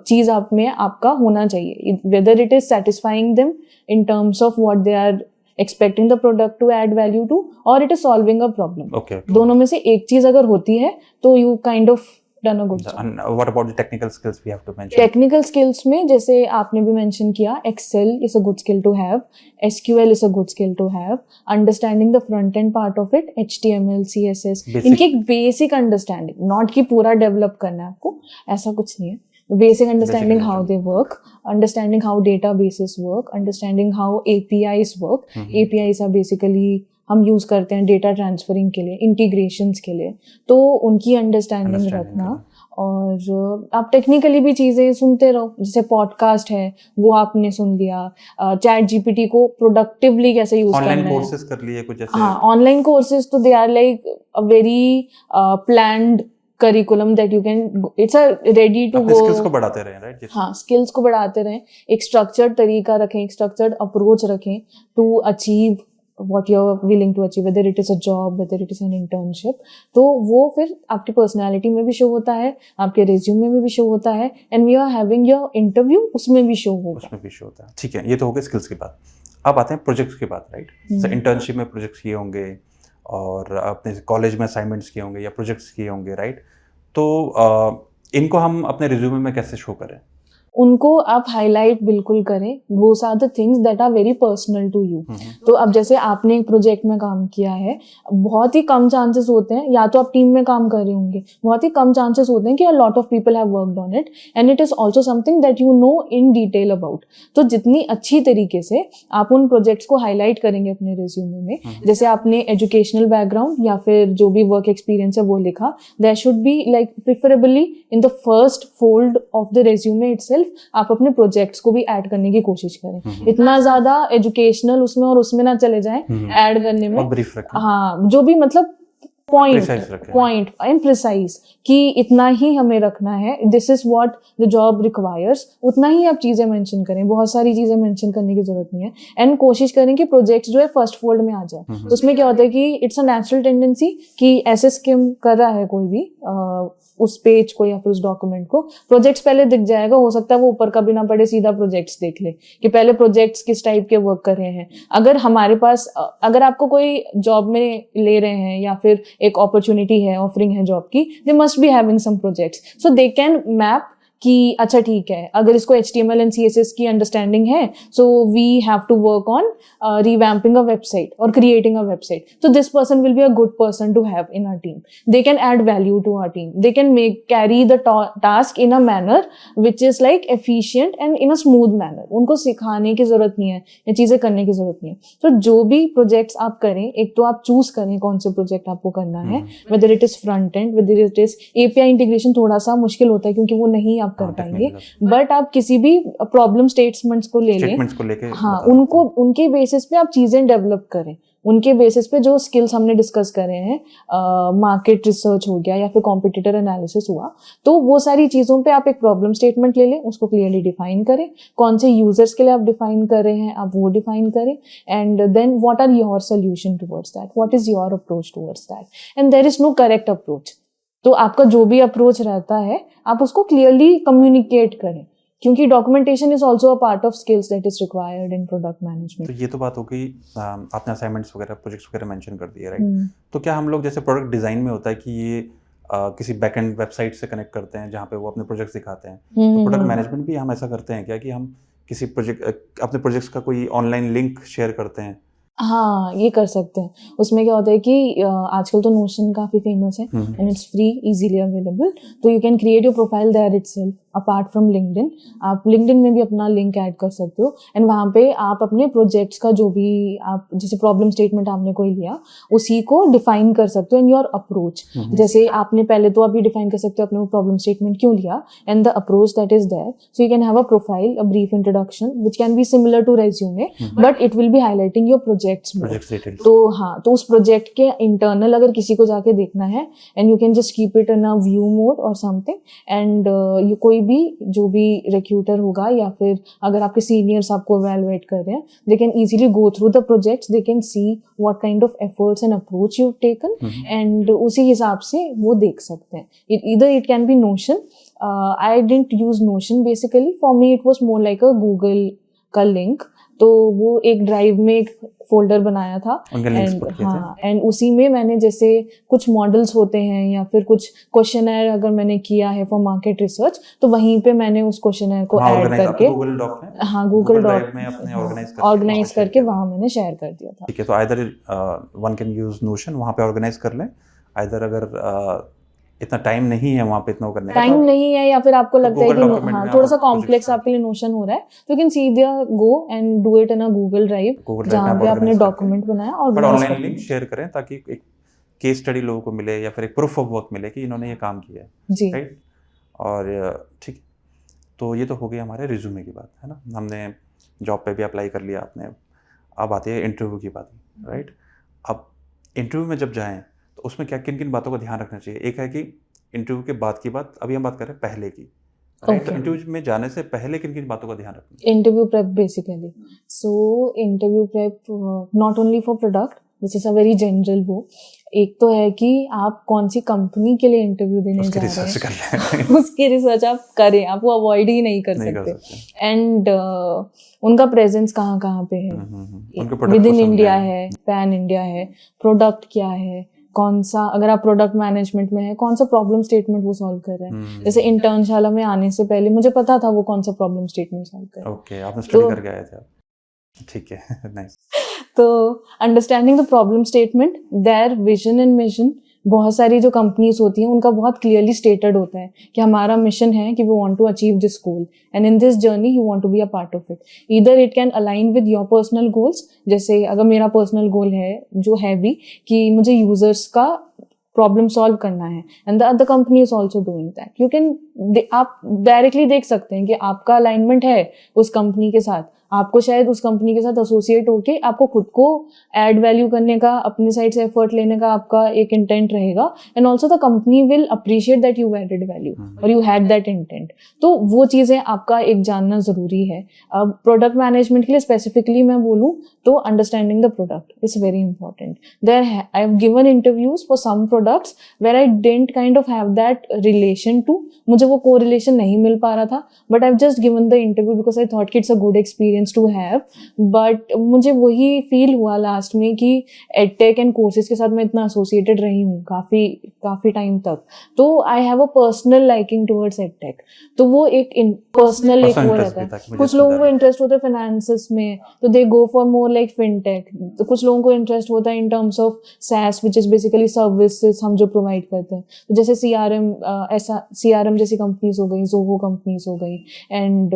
चीज आप में आपका होना चाहिए, whether it is satisfying them in terms of what they are expecting the product to add value to, और it is solving a problem. दोनों में से एक चीज अगर होती है तो you kind of done a good job. And what about the technical skills we have to mention? Technical skills में जैसे आपने भी मेंशन किया, Excel is a good skill to have, SQL is a good skill to have, understanding the front end part of it, HTML, CSS, इनकी एक बेसिक अंडरस्टैंडिंग, नॉट कि पूरा डेवलप करना है आपको, ऐसा कुछ नहीं है। Basic understanding how they work, understanding how databases work, understanding how APIs work. APIs are basically हम यूज करते हैं डेटा ट्रांसफरिंग के लिए, इंटीग्रेशंस के लिए, तो उनकी अंडरस्टैंडिंग रखना। और आप टेक्निकली भी चीजें सुनते रहो, जैसे पॉडकास्ट है वो आपने सुन लिया, चैट जीपीटी को प्रोडक्टिवली कैसे यूज करना है, ऑनलाइन कोर्सेज कर लिए कुछ ऐसे। हाँ, ऑनलाइन कोर्सेज तो they are like a very planned curriculum that you can, it's a ready to go. Skills को बढ़ाते रहें, राइट? हाँ, स्किल्स को बढ़ाते रहें, एक स्ट्रक्चर्ड तरीका रखें, एक स्ट्रक्चर्ड अप्रोच रखें to achieve what you're willing to achieve, whether it is a job, whether it is an internship. तो वो फिर आपकी पर्सनालिटी में भी शो होता है, आपके रिज्यूमे में भी शो होता है, and we are having your interview, उसमें भी शो होगा, उसमें भी शो होता है। ठीक है, ये तो हो गए स्किल्स की बात। अब आते हैं प्रोजेक्ट्स की बात, राइट? जैसे इंटर्नशिप में प्रोजेक्ट्स किए होंगे और अपने कॉलेज में असाइनमेंट्स किए होंगे या प्रोजेक्ट्स किए होंगे, राइट? तो इनको हम अपने रिज्यूमे में कैसे शो करें? उनको आप हाईलाइट बिल्कुल करें, वो are the things that are very personal to you. तो अब जैसे आपने एक प्रोजेक्ट में काम किया है, बहुत ही कम चांसेस होते हैं, या तो आप टीम में काम कर रहे होंगे, बहुत ही कम चांसेस होते हैं कि अ lot of people have worked on it, and it is also something that you know in detail about. तो जितनी अच्छी तरीके से आप उन प्रोजेक्ट्स को हाईलाइट करेंगे अपने रिज्यूमे में, जैसे आपने एजुकेशनल बैकग्राउंड या फिर जो भी वर्क एक्सपीरियंस है वो लिखा, that should be like preferably in the first fold of the resume itself. आप अपने प्रोजेक्ट्स को भी ऐड करने की कोशिश करें, इतना ज्यादा एजुकेशनल उसमें और उसमें ना चले जाएं ऐड करने में। ब्रीफ रखें। हाँ, जो भी मतलब पॉइंट एंड प्रिसाइज कि इतना ही हमें रखना है, this is what the job requires, उतना ही आप चीजें मेंशन करें, बहुत सारी चीजें मेंशन करने की जरूरत नहीं है। एंड कोशिश करें कि प्रोजेक्ट्स जो है फर्स्ट फोल्ड में आ जाए। तो उसमें क्या होता है कि इट्स अ नेचुरल टेंडेंसी कि ऐसे स्किम कर रहा है कोई भी उस पेज को या फिर उस डॉक्यूमेंट को, प्रोजेक्ट्स पहले दिख जाएगा, हो सकता है वो ऊपर का भी ना पढ़े, सीधा प्रोजेक्ट्स देख ले कि पहले प्रोजेक्ट्स किस टाइप के वर्क कर रहे हैं। अगर हमारे पास अगर आपको कोई जॉब में ले रहे हैं या फिर एक अपॉर्चुनिटी है, ऑफरिंग है जॉब की, they must be having some projects, so they can map कि अच्छा ठीक है, अगर इसको HTML एंड CSS की अंडरस्टैंडिंग है, so we have to work on revamping a website और क्रिएटिंग अ वेबसाइट, तो this person will be a good person to have in our team, they can add value to our team, they can carry the task in a manner which is like efficient and in a smooth manner. उनको सिखाने की जरूरत नहीं है, ये चीजें करने की जरूरत नहीं है। तो जो भी प्रोजेक्ट्स आप करें, एक तो आप चूज करें कौन से प्रोजेक्ट आपको करना है, weather it is front end, weather it is API integration, थोड़ा सा मुश्किल होता है क्योंकि वो नहीं आप कर पाएंगे, बट आप किसी भी प्रॉब्लम स्टेटमेंट्स को ले लें, हाँ, उनको उनके बेसिस पे आप चीजें डेवलप करें, उनके बेसिस पे जो स्किल्स हमने डिस्कस करे हैं, मार्केट रिसर्च हो गया या फिर कॉम्पिटिटर एनालिसिस हुआ, तो वो सारी चीजों पे आप एक प्रॉब्लम स्टेटमेंट ले लें, उसको क्लियरली डिफाइन करें, कौन से यूजर्स के लिए आप डिफाइन कर रहे हैं आप वो डिफाइन करें, and then what are your solution towards that, what is your approach towards that, and there is no correct approach. तो आपका जो भी अप्रोच रहता है आप उसको क्लियरली कम्युनिकेट करें, क्योंकि documentation is also a part of skills that is required in product management. तो ये तो बात हो गई, आपने असाइनमेंट्स वगैरह प्रोजेक्ट्स वगैरह मेंशन कर दिए, राइट? तो क्या हम लोग जैसे प्रोडक्ट डिजाइन में होता है कि ये किसी बैकएंड वेबसाइट से कनेक्ट करते हैं जहाँ पे वो अपने प्रोजेक्ट्स दिखाते हैं, तो प्रोडक्ट मैनेजमेंट भी हम ऐसा करते हैं क्या कि हम किसी प्रोजेक्ट अपने प्रोजेक्ट्स का कोई ऑनलाइन लिंक शेयर करते हैं? हाँ, ये कर सकते हैं। उसमें क्या होता है कि आजकल तो नोशन काफी फेमस है and it's free, easily available, तो you can create your profile there itself apart from LinkedIn. आप लिंक्डइन में भी अपना लिंक ऐड कर सकते हो एंड वहाँ पे आप अपने प्रोजेक्ट्स का जो भी आप जैसे प्रॉब्लम स्टेटमेंट आपने कोई लिया उसी को डिफाइन कर सकते हो एंड योर अप्रोच। जैसे आपने पहले तो आप ये डिफाइन कर सकते हो अपने प्रॉब्लम स्टेटमेंट क्यों लिया and the approach that is there, so you can have a profile, a brief introduction which can be similar to resume but it will be highlighting your projects. तो हाँ, तो उस प्रोजेक्ट के इंटरनल अगर किसी को जाके देखना है and you can just keep it in a view mode और समथिंग, एंड यू कोई भी जो भी रिक्रूटर होगा या फिर अगर आपके सीनियर्स आपको इवैल्यूएट कर रहे हैं, they can easily go through the projects, they can see what kind of efforts and approach you have taken and उसी हिसाब से वो देख सकते हैं। Either it can be Notion. I didn't use Notion basically. For me it was more like a Google का लिंक, तो वो एक ड्राइव में एक फोल्डर बनाया था एंड उसी में मैंने जैसे कुछ मॉडल्स होते हैं या फिर कुछ क्वेश्चनर अगर मैंने किया है फॉर मार्केट रिसर्च, तो वहीं पे मैंने उस क्वेश्चनर को ऐड करके गूगल डॉक में ऑर्गेनाइज करके वहाँ मैंने शेयर कर दिया था। ठीक है, तो either one can use notion, वहाँ पे ऑर्गेनाइज कर लें, आइदर अगर इतना टाइम नहीं है वहाँ पे इतना करने का, टाइम नहीं है या फिर आपको लगता है कि हाँ थोड़ा सा कॉम्प्लेक्स आपके लिए नोशन हो रहा है, तो यू कैन सीधा go and do it in a Google drive जहाँ पे आपने डॉक्यूमेंट बनाया और ऑनलाइन लिंक शेयर करें ताकि एक केस स्टडी लोगों को मिले या फिर एक प्रूफ ऑफ वर्क मिले कि इन्होंने ये काम किया है जी, राइट। और ठीक, तो ये तो हो गई हमारे रिज्यूमे की बात, है ना, हमने जॉब पे भी अप्लाई कर लिया आपने। अब आती है इंटरव्यू की बात, राइट। अब इंटरव्यू में जब जाएं तो उसमें क्या किन किन बातों का ध्यान रखना चाहिए? एक है कि इंटरव्यू के बाद की बात, अभी हम बात कर रहे हैं पहले की, राइट। तो इंटरव्यू में जाने से पहले किन किन बातों का ध्यान रखना है? Interview prep basically, so interview prep not only for product, this is a very general वो। एक तो है कि आप कौन सी कंपनी के लिए इंटरव्यू देने जा रहे हैं उसकी रिसर्च आप करें, आप वो अवॉइड ही नहीं कर सकते। एंड उनका प्रेजेंस कहाँ कहाँ पे है, विद इन इंडिया है, पैन इंडिया है, प्रोडक्ट क्या है, कौन सा, अगर आप प्रोडक्ट मैनेजमेंट में है कौन सा प्रॉब्लम स्टेटमेंट वो सॉल्व कर रहे हैं। जैसे इंटर्नशाला में आने से पहले मुझे पता था वो कौन सा प्रॉब्लम स्टेटमेंट सॉल्व कर रहे हैं। ओके, आपने स्टडी करके आए थे आप, ठीक है, नाइस। तो understanding the problem statement, their vision and mission, बहुत सारी जो कंपनीज होती हैं उनका बहुत क्लियरली स्टेटेड होता है कि हमारा मिशन है कि we want to achieve this goal and in this journey you want to be a part of it. Either it can align with your personal goals, जैसे अगर मेरा पर्सनल गोल है जो है भी कि मुझे यूजर्स का प्रॉब्लम सॉल्व करना है and the other company is also doing that, you can, आप डायरेक्टली देख सकते हैं कि आपका अलाइनमेंट है उस कंपनी के साथ। आपको शायद उस कंपनी के साथ एसोसिएट होके आपको खुद को ऐड वैल्यू करने का, अपनी साइड से एफर्ट लेने का आपका एक इंटेंट रहेगा, and also the company will appreciate that you added value और यू हैड दैट इंटेंट। तो वो चीज़ें आपका एक जानना ज़रूरी है। अब प्रोडक्ट मैनेजमेंट के लिए स्पेसिफिकली मैं बोलूँ तो understanding the product is very important. There I have given interviews for some products where I didn't kind of have that relation to, मुझे वो कोरिलेशन नहीं मिल पा रहा था, but I have just given the interview because I thought कि it's a good experience to have. But मुझे वही फील हुआ लास्ट में कि एडटेक एंड कोर्सेज के साथ मैं इतना एसोसिएटेड रही हूँ काफ़ी टाइम तक, तो I have a personal liking towards edtech. तो वो एक पर्सनल एक वो रहता है। कुछ लोगों को इंटरेस्ट होता है फाइनेंसेस में, तो they go for more like fintech. तो कुछ लोगों को इंटरेस्ट होता है in terms of SaaS which is basically services हम जो प्रोवाइड करते हैं, तो जैसे CRM जैसी कंपनीज हो गई, जोहो कंपनीज हो गई, एंड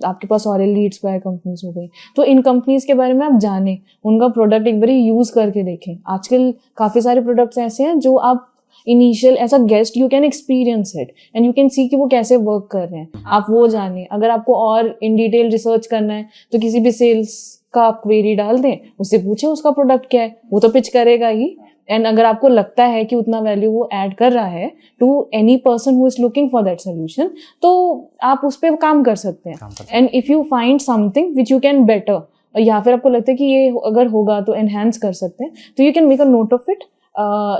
आपके पास और लीड्स बाय कंपनीज हो गई। तो इन कंपनीज के बारे में आप जानें, उनका प्रोडक्ट एक बार यूज करके देखें। आजकल काफ़ी सारे प्रोडक्ट्स ऐसे हैं जो आप initial as a guest you can experience it and you can see कि वो कैसे वर्क कर रहे हैं, आप वो जानें। अगर आपको और इन डिटेल रिसर्च करना है तो किसी भी सेल्स का आप क्वेरी डाल दें, उससे पूछें उसका प्रोडक्ट क्या है, वो तो पिच करेगा ही। एंड अगर आपको लगता है कि उतना वैल्यू वो ऐड कर रहा है to any person who is looking for that solution, तो आप उस पर काम कर सकते हैं। And if you find something which you can better, या फिर आपको लगता है कि ये अगर होगा तो एनहांस कर सकते हैं, तो you can make a note of it.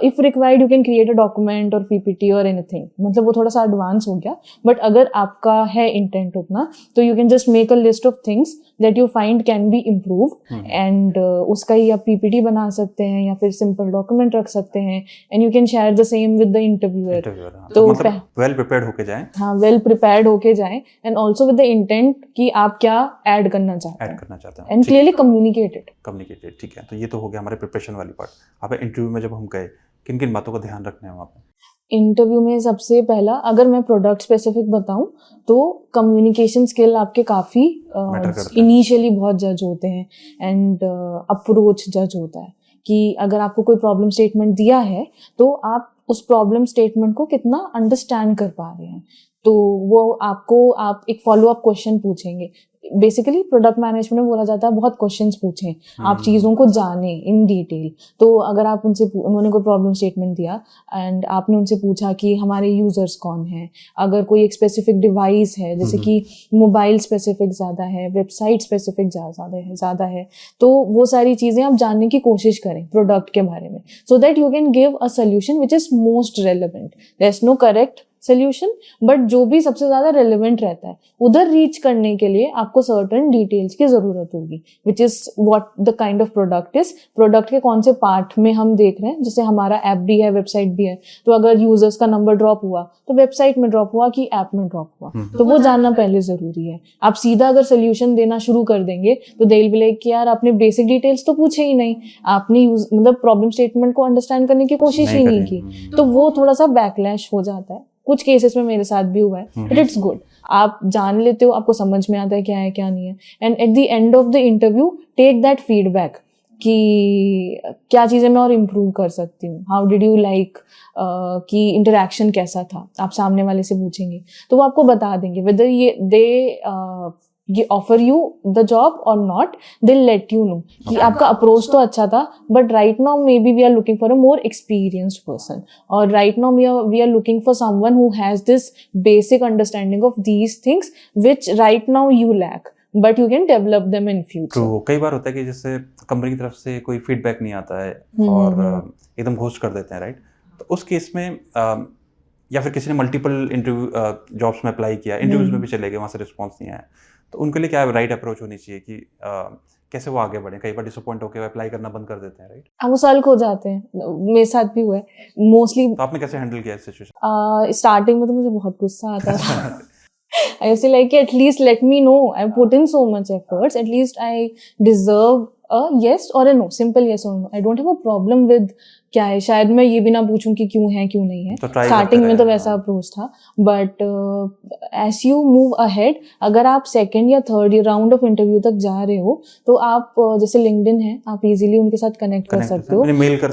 If required you can create a document और PPT और एनीथिंग, मतलब वो थोड़ा सा एडवांस हो गया, बट अगर आपका है इंटेंट उतना, तो you can just make a list of things that you find can be improved, and उसका ही आप PPT बना सकते हैं या फिर सिंपल डॉक्यूमेंट रख सकते हैं, and you can share the same with the interviewer. तो मतलब वेल प्रिपेयर्ड होके जाएं। हाँ, वेल प्रिपेयर्ड होके जाएं, and also with the intent कि आप क्या ऐड करना चाहते हैं एंड क्लियरली कम्युनिकेटेड। ठीक है, तो ये तो हो गया हमारे प्रिपरेशन वाली पार्ट। अब इंटरव्यू में जब हम गए, किन किन बातों का ध्यान रखना है वहाँ पे? इंटरव्यू में सबसे पहला, अगर मैं प्रोडक्ट स्पेसिफिक बताऊं तो कम्युनिकेशन स्किल आपके काफ़ी इनिशियली बहुत जज होते हैं, एंड अप्रोच जज होता है कि अगर आपको कोई प्रॉब्लम स्टेटमेंट दिया है तो आप उस प्रॉब्लम स्टेटमेंट को कितना अंडरस्टैंड कर पा रहे हैं। तो वो आप एक फॉलो अप क्वेश्चन पूछेंगे। बेसिकली प्रोडक्ट मैनेजमेंट में बोला जाता है बहुत क्वेश्चंस पूछें, आप चीज़ों को जानें इन डिटेल। तो अगर आप उन्होंने कोई प्रॉब्लम स्टेटमेंट दिया एंड आपने उनसे पूछा कि हमारे यूज़र्स कौन हैं, अगर कोई एक स्पेसिफिक डिवाइस है, जैसे कि मोबाइल स्पेसिफिक ज़्यादा है, वेबसाइट स्पेसिफिक ज़्यादा है, तो वो सारी चीज़ें आप जानने की कोशिश करें प्रोडक्ट के बारे में, so that you can give a solution which is most relevant. There is no correct solution, but जो भी सबसे ज़्यादा रेलिवेंट रहता है उधर रीच करने के लिए आपको सर्टेन डिटेल्स की ज़रूरत होगी, which is what the kind of product is. Product के कौन से पार्ट में हम देख रहे हैं, जैसे हमारा ऐप भी है, वेबसाइट भी है, तो अगर यूजर्स का नंबर ड्रॉप हुआ तो वेबसाइट में ड्रॉप हुआ कि ऐप में ड्रॉप हुआ, तो वो जानना पहले ज़रूरी है। आप सीधा अगर सोल्यूशन देना शुरू कर देंगे तो दे विल बी लाइक कि यार आपने बेसिक डिटेल्स तो पूछे ही नहीं, आपने मतलब प्रॉब्लम स्टेटमेंट को अंडरस्टैंड करने की कोशिश ही नहीं की, तो वो थोड़ा सा बैकलैश हो जाता है। कुछ केसेस में मेरे साथ भी हुआ है, बट इट्स गुड, आप जान लेते हो, आपको समझ में आता है क्या नहीं है, and at the end of the interview take that feedback कि क्या चीज़ें मैं और इम्प्रूव कर सकती हूँ, हाउ डिड यू लाइक, कि इंटरेक्शन कैसा था, आप सामने वाले से पूछेंगे तो वो आपको बता देंगे वेदर ये ऑफर यू द जॉब और नॉट, दे लेट यू नो कि आपका अप्रोच तो अच्छा था, but right now maybe we are looking for a more experienced person, और right now we are looking for someone who has this basic understanding of these things which right now you lack, but you can develop them in future. तो कई बार होता है कि जैसे कंपनी की तरफ से कोई फीडबैक नहीं आता है और एकदम घोस्ट कर देते हैं, राइट? तो उस केस में या फिर किसी ने मल्टीपल इंटरव्यू जॉब्स में अप्लाई किया, इंटरव्यूज में भी चले गए, वहाँ से रिस्पॉन्स नहीं आया, तो उनके लिए क्या राइट अप्रोच होनी चाहिए कि कैसे वो आगे बढ़े? कई बार डिसअपॉइंट होकर अप्लाई करना बंद कर देते हैं, राइट? वो सल्क हो जाते हैं, मेरे साथ भी हुआ है मोस्टली। तो आपने कैसे हैंडल किया इस सिचुएशन? स्टार्टिंग में तो मुझे बहुत गुस्सा आता था। I used to like, at least let me know. I put in so much efforts. At least I deserve a yes or a no. Simple yes or no. I don't have a problem with क्या है, शायद मैं ये भी ना पूछूं कि क्यों है क्यों नहीं है। स्टार्टिंग में तो वैसा अप्रोच था, but as you move ahead, अगर आप सेकेंड या थर्ड राउंड ऑफ इंटरव्यू तक जा रहे हो तो आप जैसे लिंक्डइन है, आप इजीली उनके साथ कनेक्ट कर सकते हो, मेल कर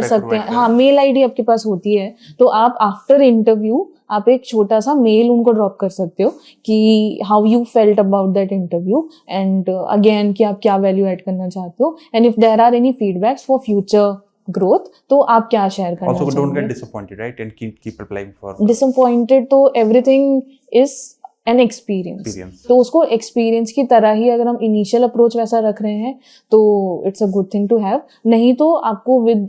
सकते हैं, हाँ, मेल आईडी आपके पास होती है, तो आप आफ्टर इंटरव्यू आप एक छोटा सा मेल उनको ड्रॉप कर सकते हो कि how you felt about that interview and again कि आप क्या वैल्यू ऐड करना चाहते हो and if there are any feedbacks for future growth तो आप क्या शेयर करना Also, don't get चाहेंगे. disappointed, right? And keep applying for disappointed तो everything is an experience. experience. तो उसको एक्सपीरियंस की तरह ही अगर हम इनिशियल अप्रोच वैसा रख रहे हैं तो it's a good thing to have. नहीं तो आपको with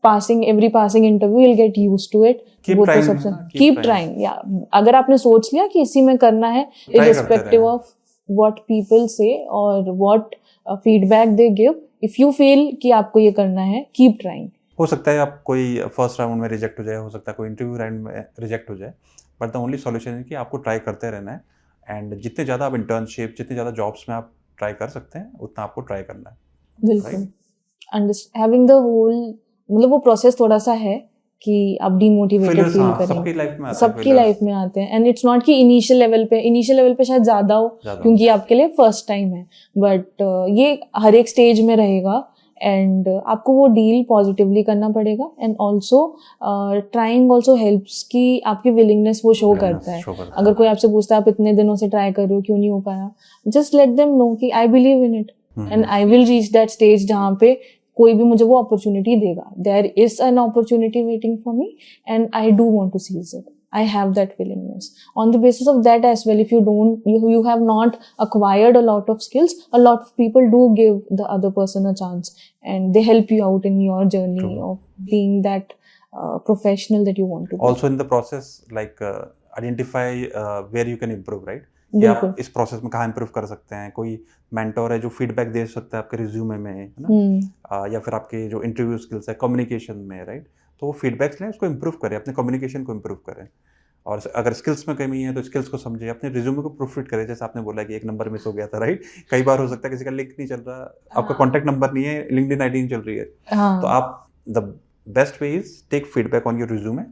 passing every passing interview will get used to it. Keep वो तो trying, सबसे keep कीप trying. ट्राइंग. या अगर आपने सोच लिया कि इसी में करना है करते इररिस्पेक्टिव रहें. ऑफ व्हाट पीपल से और what feedback they give, if you feel कि आपको ये करना है कीप ट्राइंग. हो सकता है आप कोई फर्स्ट राउंड में रिजेक्ट हो जाए, हो सकता है कोई इंटरव्यू राउंड में रिजेक्ट हो जाए, बट द ओनली सॉल्यूशन है कि आपको ट्राई करते रहना है. एंड जितने ज़्यादा आप इंटर्नशिप, जितने ज़्यादा जॉब्स में आप ट्राई कर सकते हैं उतना आपको ट्राई करना है. बिल्कुल. हैविंग द होल मतलब वो प्रोसेस थोड़ा सा है कि आप डिमोटिवेटेड Failures, फील हाँ, करें. सबकी लाइफ में आते हैं सबकी failures. लाइफ में आते हैं एंड इट्स नॉट कि इनिशियल लेवल पे शायद ज्यादा हो ज़्यादा. क्योंकि आपके लिए फर्स्ट टाइम है, बट ये हर एक स्टेज में रहेगा एंड आपको वो डील पॉजिटिवली करना पड़ेगा. And also trying also helps कि आपकी विलिंगनेस वो शो करता है. Show करता अगर कोई आपसे पूछता है आप इतने दिनों से ट्राई कर रहे हो क्यों नहीं हो पाया, जस्ट लेट देम नो कि I believe in it and I will reach that stage जहाँ पे कोई भी मुझे वो अपॉर्चुनिटी देगा. There is an opportunity waiting for me and I do want to seize it. I have that willingness. On the basis of that as well, if you have not acquired a lot of skills, a lot of people do give the other person a chance and they help you out in your journey True. of being that professional that you want to be. Also in the process, like identify where you can improve, right? कि बिल्कुल. आप इस प्रोसेस में कहाँ इम्प्रूव कर सकते हैं. कोई मेंटोर है जो फीडबैक दे सकता है आपके रिज्यूमे में, है ना, या फिर आपके जो इंटरव्यू स्किल्स है कम्युनिकेशन में, राइट. तो वो फीडबैक्स लें, उसको इम्प्रूव करें, अपने कम्युनिकेशन को इम्प्रूव करें. और अगर स्किल्स में कमी है तो स्किल्स को समझे, अपने रिज्यूमे को प्रूफ फिट करें. जैसे आपने बोला कि एक नंबर मिस हो गया था, राइट. कई बार हो सकता है किसी का लिंक नहीं चल रहा, आपका कॉन्टैक्ट नंबर नहीं है, लिंक्डइन आईडी नहीं चल रही है. तो आप the best way is take feedback on your resume,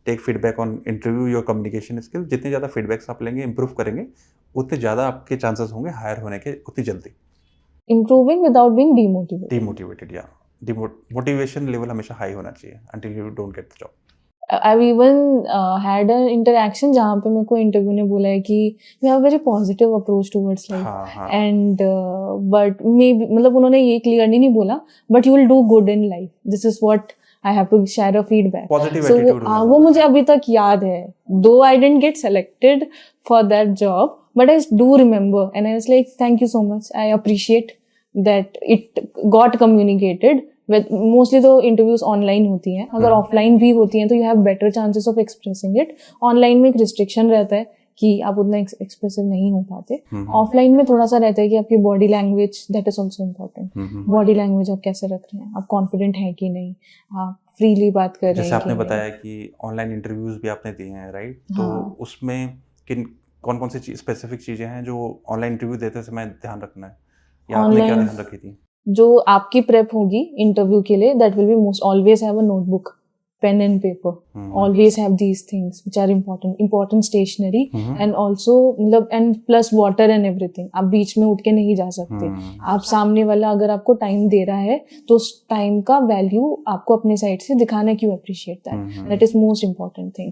take feedback on interview, your communication skill. जितने ज़्यादा फीडबैक्स आप लेंगे, इंप्रूव करेंगे, उतने ज़्यादा आपके चांसेस होंगे हायर होने के उतनी जल्दी. Improving without being demotivated. Demotivated, या मोटिवेशन लेवल हमेशा हाई होना चाहिए until you don't get the job. I've even had an interaction जहाँ पे मेरे को इंटरव्यू ने बोला है कि you have a very positive approach towards life. हाँ हाँ. And but maybe मतलब उन्होंने ये clearly नहीं बोला but you will do good in life. This is what I have to share a feedback. Positive So attitude होना वो मुझे अभी तक याद है. Though I didn't get selected for that job, but I do remember and I was like, thank you so much. I appreciate that it got communicated. with mostly तो इंटरव्यूज ऑनलाइन होती हैं. अगर ऑफलाइन भी होती हैं तो you have better chances of expressing it. Online में एक रिस्ट्रिक्शन रहता है कि आप उतना एक्सप्रेसिव नहीं हो पाते. ऑफलाइन में थोड़ा सा रहता है कि आपकी body language, that is also important. Body language आप कैसे रख रहे हैं, आप कॉन्फिडेंट हैं कि नहीं, आप फ्रीली बात कर रहे हैं. जैसे आपने बताया कि ऑनलाइन इंटरव्यूज भी आपने दिए हैं, राइट. तो उसमें कौन कौन सी स्पेसिफिक चीज़ें हैं जो ऑनलाइन इंटरव्यू देते समय ध्यान रखना है, या आपने क्या ध्यान रखी थी? जो आपकी प्रेप होगी इंटरव्यू के लिए, that will be most always have a notebook, pen and paper. Always have these things which are important stationery and also मतलब and plus water and everything. आप बीच में उठ के नहीं जा सकते. आप सामने वाला अगर आपको टाइम दे रहा है तो उस टाइम का वैल्यू आपको अपने साइड से दिखाना कि you appreciate that. That is most important thing.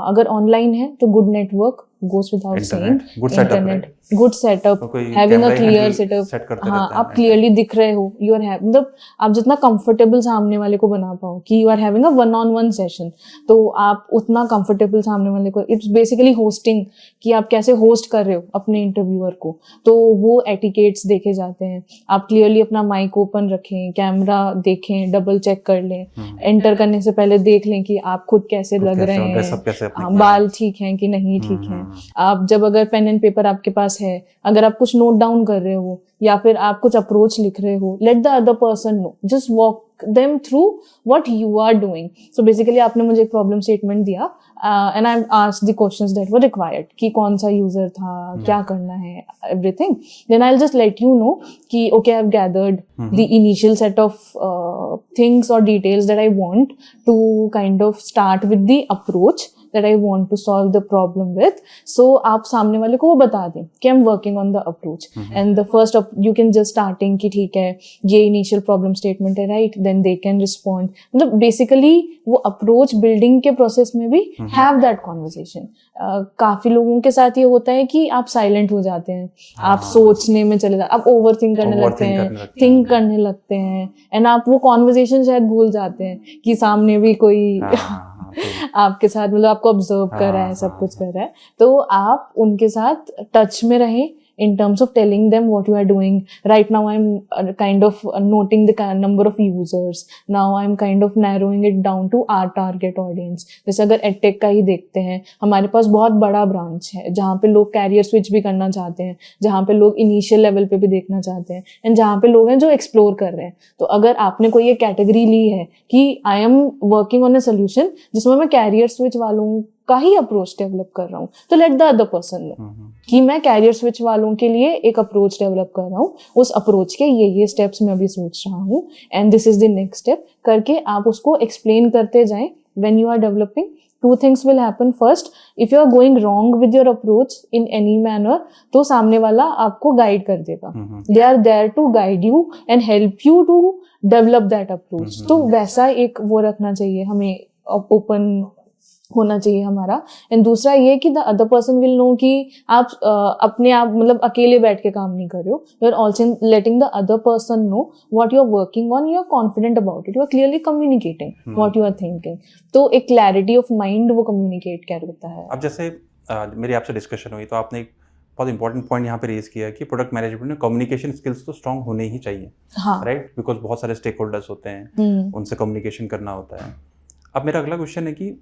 अगर ऑनलाइन है तो good network goes without saying. Internet, good setup, having a clear setup. हाँ, आप clearly दिख रहे हो, you are मतलब आप जितना comfortable सामने वाले को बना पाओ कि you are having a one-on-one session, तो आप उतना comfortable सामने वाले को, it's basically hosting, कि आप कैसे host कर रहे हो अपने interviewer को, तो वो etiquettes देखे जाते हैं. आप clearly अपना mic open रखें, कैमरा देखें, double check कर लें, enter करने से पहले देख लें कि आप खुद कैसे लग रहे हैं, बाल ठीक हैं कि नहीं ठीक हैं. आप जब अगर पेन एंड पेपर आपके पास है, अगर आप कुछ नोट डाउन कर रहे हो या फिर आप कुछ अप्रोच लिख रहे हो, let the other person know, just walk them through what you are doing. So basically आपने मुझे एक प्रॉब्लम स्टेटमेंट दिया and I asked the questions that were required कि कौन सा यूजर था, क्या करना है, everything. Then I will just let you know कि okay I have gathered the initial set of things और details that I want to kind of start with the approach. that I want to solve the problem with. So आप सामने वाले को वो बता दें कि I'm working on the approach. And the first you can just starting कि ठीक है ये initial problem statement है, right? Then they can respond. मतलब basically वो approach building के process में भी have that conversation. काफी लोगों के साथ ये होता है कि आप silent हो जाते हैं, आप सोचने में चले जाते, आप overthink करने लगते हैं, think करने लगते हैं, and आप वो conversation शायद भूल जाते हैं कि सामने भी कोई आपके साथ मतलब आपको ऑब्जर्व कर रहा है, सब कुछ कर रहा है. तो आप उनके साथ टच में रहें in terms of telling them what you are doing. Right now I'm kind of noting the number of users. Now I'm kind of narrowing it down to our target audience. जैसे अगर edtech का ही देखते हैं, हमारे पास बहुत बड़ा ब्रांच है जहाँ पे लोग कैरियर स्विच भी करना चाहते हैं, जहाँ पे लोग इनिशियल लेवल पे भी देखना चाहते हैं, एंड जहाँ पे लोग हैं जो एक्सप्लोर कर रहे हैं. तो अगर आपने कोई ये कैटेगरी ली है कि I am working on a solution जिसमें मैं कैरियर स्विच वालों का ही अप्रोच डेवलप कर रहा हूँ, तो let the other person know कि मैं कैरियर स्विच वालों के लिए एक अप्रोच डेवलप कर रहा हूँ, उस अप्रोच के ये स्टेप्स मैं अभी सोच रहा हूँ, and this is the next step करके आप उसको एक्सप्लेन करते जाएं. When you are developing, two things will happen. First, if you are going wrong with your approach in any manner, तो सामने वाला आपको गाइड कर देगा. They are there to guide you and help you to develop that approach. तो वैसा एक वो रखना चाहिए, हमें ओपन होना चाहिए हमारा. एंड दूसरा ये कि the other person will know कि आप अपने आप मतलब अकेले बैठ के काम नहीं कर रहे हो. You are also letting the other person know what you are working on, you are confident about it, you are clearly communicating what you are thinking. तो एक क्लैरिटी ऑफ माइंड वो कम्युनिकेट करता है. अब जैसे मेरी आपसे डिस्कशन हुई तो आपने एक बहुत इंपॉर्टेंट पॉइंट यहाँ पे रेज किया कि प्रोडक्ट मैनेजमेंट में कम्युनिकेशन स्किल्स तो स्ट्रांग होने ही चाहिए, राइट? बिकॉज बहुत सारे स्टेक होल्डर्स होते हैं, उनसे कम्युनिकेशन करना होता है. अब मेरा अगला क्वेश्चन है कि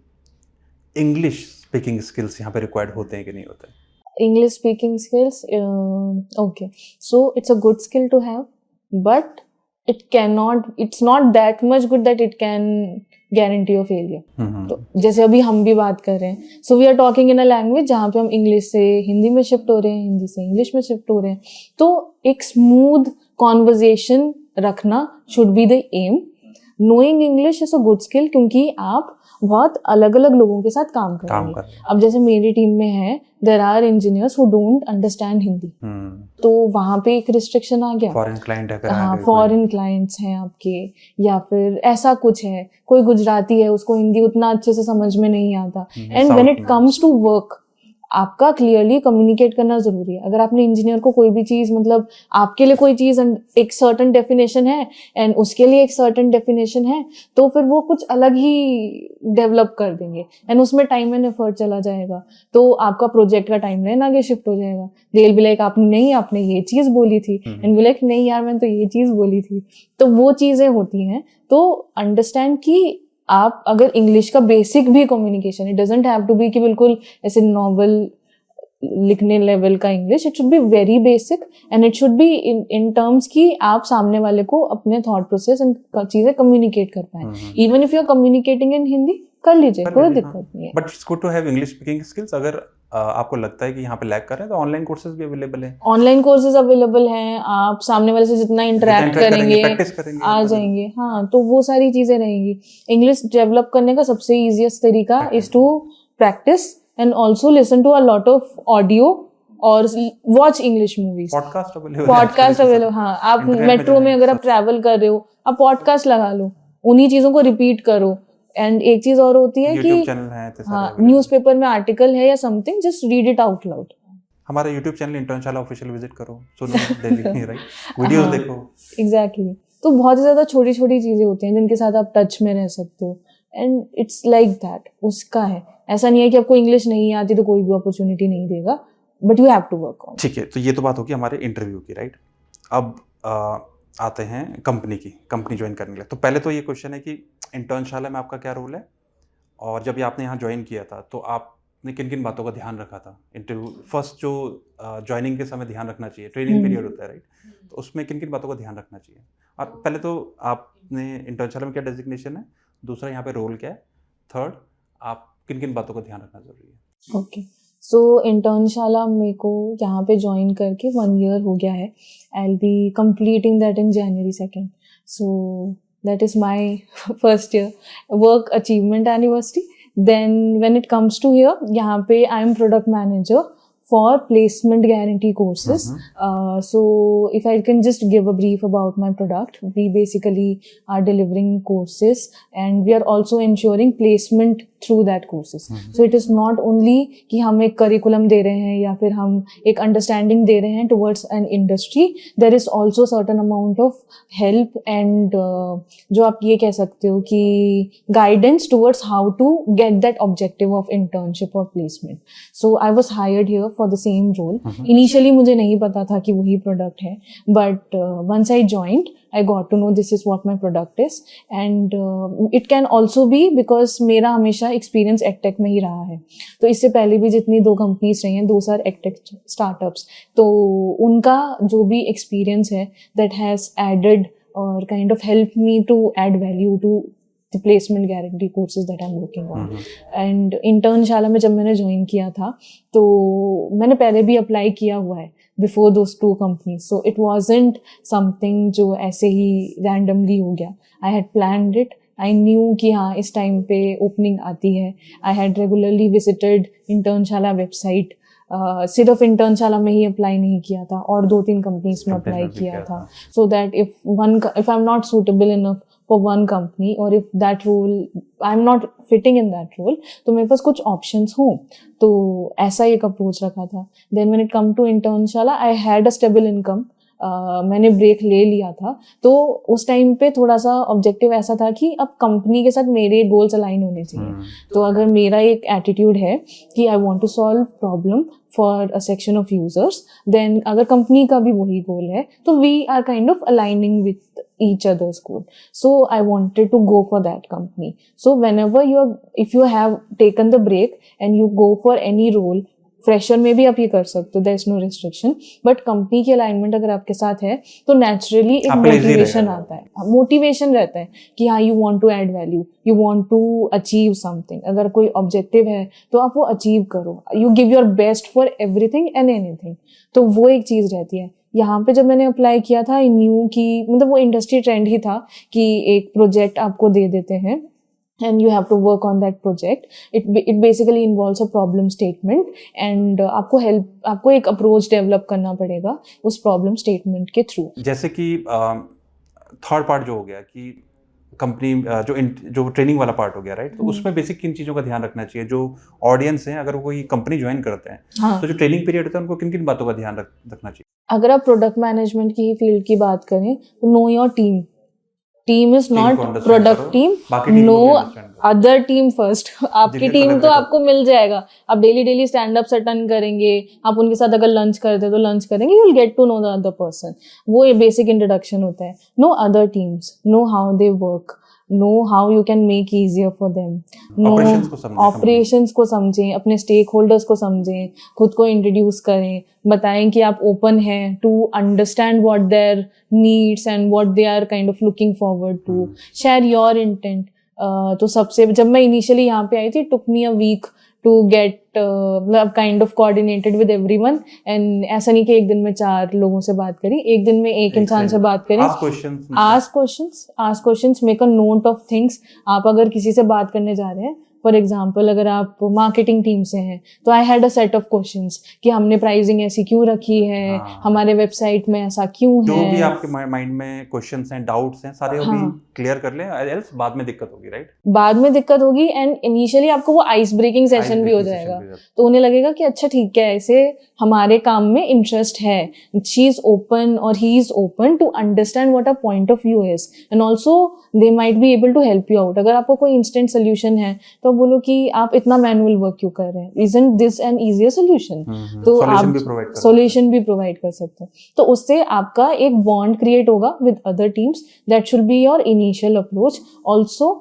इंग्लिश स्पीकिंग स्किल्स यहाँ पे रिक्वायर्ड होते हैं कि नहीं होते? English speaking skills, okay, so it's a good skill to have, but it's not that much good that it can guarantee your failure. तो जैसे अभी हम भी बात कर रहे हैं, so we are talking in a language जहाँ पे हम इंग्लिश से हिंदी में शिफ्ट हो रहे हैं, हिंदी से इंग्लिश में शिफ्ट हो रहे हैं, तो एक स्मूथ कॉन्वर्जेशन रखना should be the aim. Knowing English is a good skill क्योंकि आप बहुत अलग अलग लोगों के साथ काम करेंगे. अब जैसे मेरी टीम में है, there are engineers who don't understand Hindi, तो वहाँ पे एक रिस्ट्रिक्शन आ गया. फॉरेन क्लाइंट है, हाँ, फॉरेन क्लाइंट्स हैं आपके, या फिर ऐसा कुछ है, कोई गुजराती है, उसको हिंदी उतना अच्छे से समझ में नहीं आता. And when it comes to work, आपका क्लियरली कम्युनिकेट करना जरूरी है. अगर आपने इंजीनियर को कोई भी चीज मतलब आपके लिए कोई चीज एक सर्टेन डेफिनेशन है एंड उसके लिए एक सर्टेन डेफिनेशन है, तो फिर वो कुछ अलग ही डेवलप कर देंगे एंड उसमें टाइम एंड एफर्ट चला जाएगा. तो आपका प्रोजेक्ट का टाइमलाइन आगे शिफ्ट हो जाएगा. दे विल बी लाइक आपने ये चीज बोली थी, एंड बी लाइक नहीं यार मैंने तो ये चीज बोली थी. तो वो चीजें होती हैं. तो अंडरस्टैंड कि आप अगर इंग्लिश का बेसिक भी communication, it doesn't have to be कि बिल्कुल ऐसे नॉवल लिखने लेवल का English, it should be very basic and it should be in terms कि आप सामने वाले को अपने थॉट प्रोसेस एंड चीजें कम्युनिकेट कर पाए. Even if you are communicating in Hindi, कर लीजिए, कोई दिक्कत नहीं है. But it's good to have English speaking skills. अगर आपको लगता है कि यहाँ पे लैग कर रहे हैं तो ऑनलाइन कोर्सेज भी अवेलेबल हैं. ऑनलाइन कोर्सेज अवेलेबल हैं. आप सामने वाले से जितना इंटरेक्ट करेंगे आ जाएंगे. हाँ, तो वो सारी चीजें रहेंगी. इंग्लिश डेवलप करने का सबसे इजीएस्ट तरीका is to practice and also listen to a lot of audio और watch English movies. Podcast available. हाँ, आप मेट्रो में अगर आप ट्रैवल कर रहे हो, आप पॉडकास्ट लगा लो, उन्हीं चीजों को रिपीट करो. एंड एक चीज और होती है कि हाँ, न्यूज़पेपर में आर्टिकल है या something, just read it out loud. हमारा YouTube channel Internshala official visit करो, सुनो डेली, राइट? वीडियोस देखो. एग्जैक्टली. तो बहुत ज्यादा छोटी छोटी चीजें होती हैं जिनके साथ आप टच में रह सकते हो, एंड इट्स लाइक दैट. उसका है, ऐसा नहीं है कि आपको इंग्लिश नहीं आती तो कोई भी अपॉर्चुनिटी नहीं देगा, but you have to work on. ठीक है, तो ये तो बात होगी हमारे इंटरव्यू की, राइट? अब आते हैं कंपनी ज्वाइन करने के लिए. तो पहले तो ये क्वेश्चन है कि इंटर्नशाला में आपका क्या रोल है, और जब आपने यहाँ ज्वाइन किया था तो आपने किन किन बातों का ध्यान रखा था? इंटरव्यू फर्स्ट जो ज्वाइनिंग के समय ध्यान रखना चाहिए, ट्रेनिंग पीरियड होता है, राइट? तो उसमें किन किन बातों का ध्यान रखना चाहिए? और पहले तो आपने इंटर्नशाला में क्या डेजिग्नेशन है, दूसरा यहाँ पे रोल क्या है, थर्ड आप किन किन बातों का ध्यान रखना जरूरी है? ओके, सो इंटर्नशाला मेरे को यहाँ पे ज्वाइन करके 1 year हो गया है. I will be completing that in January 2nd. So that is my first year work achievement anniversary. Then when it comes to here, यहाँ पे I am product manager for placement guarantee courses. So if I can just give a brief about my product, we basically are delivering courses and we are also ensuring placement through that courses. So it is not only कि हम एक curriculum दे रहे हैं या फिर हम एक understanding दे रहे हैं towards an industry. There is also certain amount of help and जो आप ये कह सकते हो कि guidance towards how to get that objective of internship or placement. So I was hired here for the same role. Initially मुझे नहीं पता था कि वही product है, but once I joined, I got to know this is what my product is, and it can also be because मेरा हमेशा experience edtech में ही रहा है. तो इससे पहले भी जितनी 2 companies रही हैं, those are edtech startups. तो उनका जो भी experience है, that has added or kind of helped me to add value to the placement guarantee courses that I'm working on. And internशाला में जब मैंने ज्वाइन किया था तो मैंने पहले भी अप्लाई किया हुआ है before those 2 companies. So it wasn't something जो ऐसे ही randomly हो गया. I had planned it. I knew कि हाँ इस टाइम पे ओपनिंग आती है. I had regularly visited internशाला website. सिर्फ इंटर्नशाला में ही अप्लाई नहीं किया था और 2-3 कंपनीज में अप्लाई किया था. So that if I'm not suitable enough for one company or if that role I'm not fitting in that role, तो मेरे पास कुछ options हों. तो ऐसा एक approach रखा था. Then when it come to internशाला, I had a stable income. मैंने ब्रेक ले लिया था तो उस टाइम पे थोड़ा सा ऑब्जेक्टिव ऐसा था कि अब कंपनी के साथ मेरे गोल्स अलाइन होने चाहिए. तो अगर मेरा एक एटीट्यूड है कि I want to solve problem for a section of users, then अगर कंपनी का भी वही गोल है तो we are kind of aligning with each other's goal. So I wanted to go for that company. So whenever if you have taken the break and you go for any role, fresher में भी आप ये कर सकते हो, there is no restriction, but company की अलाइनमेंट अगर आपके साथ है तो नेचुरली एक मोटिवेशन आता है, मोटिवेशन रहता है कि हाँ you want to add value, you want to achieve something. अगर कोई ऑब्जेक्टिव है तो आप वो अचीव करो, you give your best for everything and anything. तो वो एक चीज रहती है. यहाँ पे जब मैंने अप्लाई किया था, आई न्यू कि मतलब वो इंडस्ट्री ट्रेंड ही था कि एक प्रोजेक्ट आपको दे देते हैं and you have to work on that project. It basically involves a problem statement and आपको एक approach develop करना पड़ेगा उस problem statement के through. जैसे कि थर्ड पार्ट जो हो गया कि कंपनी जो ट्रेनिंग वाला पार्ट हो गया, राइट? तो उसमें बेसिक किन चीज़ों का ध्यान रखना चाहिए जो ऑडियंस हैं, अगर वो कोई कंपनी ज्वाइन करते हैं? हाँ. तो जो ट्रेनिंग पीरियड होता है उनको किन किन बातों का ध्यान रखना चाहिए? अगर आप प्रोडक्ट मैनेजमेंट की ही फील्ड की बात करें तो know your team. Team is not product team, know other team first. आपकी टीम तो आपको मिल जाएगा, आप डेली स्टैंड अप अटेंड करेंगे, आप उनके साथ अगर लंच करते तो लंच करेंगे, you will get to know the other person. वो ये बेसिक इंट्रोडक्शन होता है. Know other teams, know how they work, know how you can make easier for them. Operations को समझें, अपने स्टेक होल्डर्स को समझें, खुद को इंट्रोड्यूस करें, बताएं कि आप ओपन हैं to understand what their needs and what they are kind of looking forward to. Share your intent. तो सबसे जब मैं इनिशियली यहाँ पे आई थी, took me a week to get kind of coordinated with everyone. And ऐसा नहीं कि एक दिन में 4 लोगों से बात करी, एक दिन में एक इंसान से बात करें. Ask questions, make a note of things. आप अगर किसी से बात करने जा रहे हैं, फॉर एग्जाम्पल अगर आप मार्केटिंग टीम से हैं तो I had a set of questions कि हमने प्राइसिंग ऐसी क्यों रखी है, हमारे वेबसाइट में ऐसा क्यों है. जो भी आपके माइंड में क्वेश्चंस हैं, डाउट्स हैं, सारे अभी क्लियर कर लें, एल्स बाद में दिक्कत होगी, राइट? बाद में दिक्कत होगी. एंड इनिशियली आपको वो आइस ब्रेकिंग सेशन भी हो जाएगा, तो उन्हें लगेगा कि अच्छा ठीक है, ऐसे हमारे काम में इंटरेस्ट है. शी इज ओपन और he is open to understand what a point of view is, and also they might be able to help you out. अगर आपको कोई इंस्टेंट सोल्यूशन है तो बोलो कि आप इतना मैनुअल वर्क क्यों कर रहे हैं, isn't this an easier solution? तो आप सॉल्यूशन भी प्रोवाइड कर सकते हैं. तो उससे आपका एक बॉन्ड क्रिएट होगा with other teams. That should be your initial approach. Also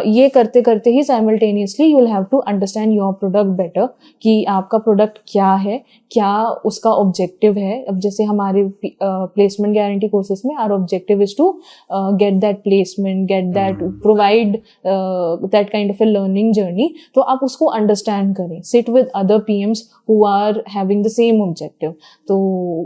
ये करते करते ही simultaneously you will have to understand your product better, कि आपका प्रोडक्ट क्या है, क्या उसका ऑब्जेक्टिव है. अब जैसे हमारे प्लेसमेंट गारंटी कोर्सेज में our objective is to get that placement, get that, provide that kind of a learning journey. तो आप उसको अंडरस्टैंड करें, sit with other PMs who are having the same objective. तो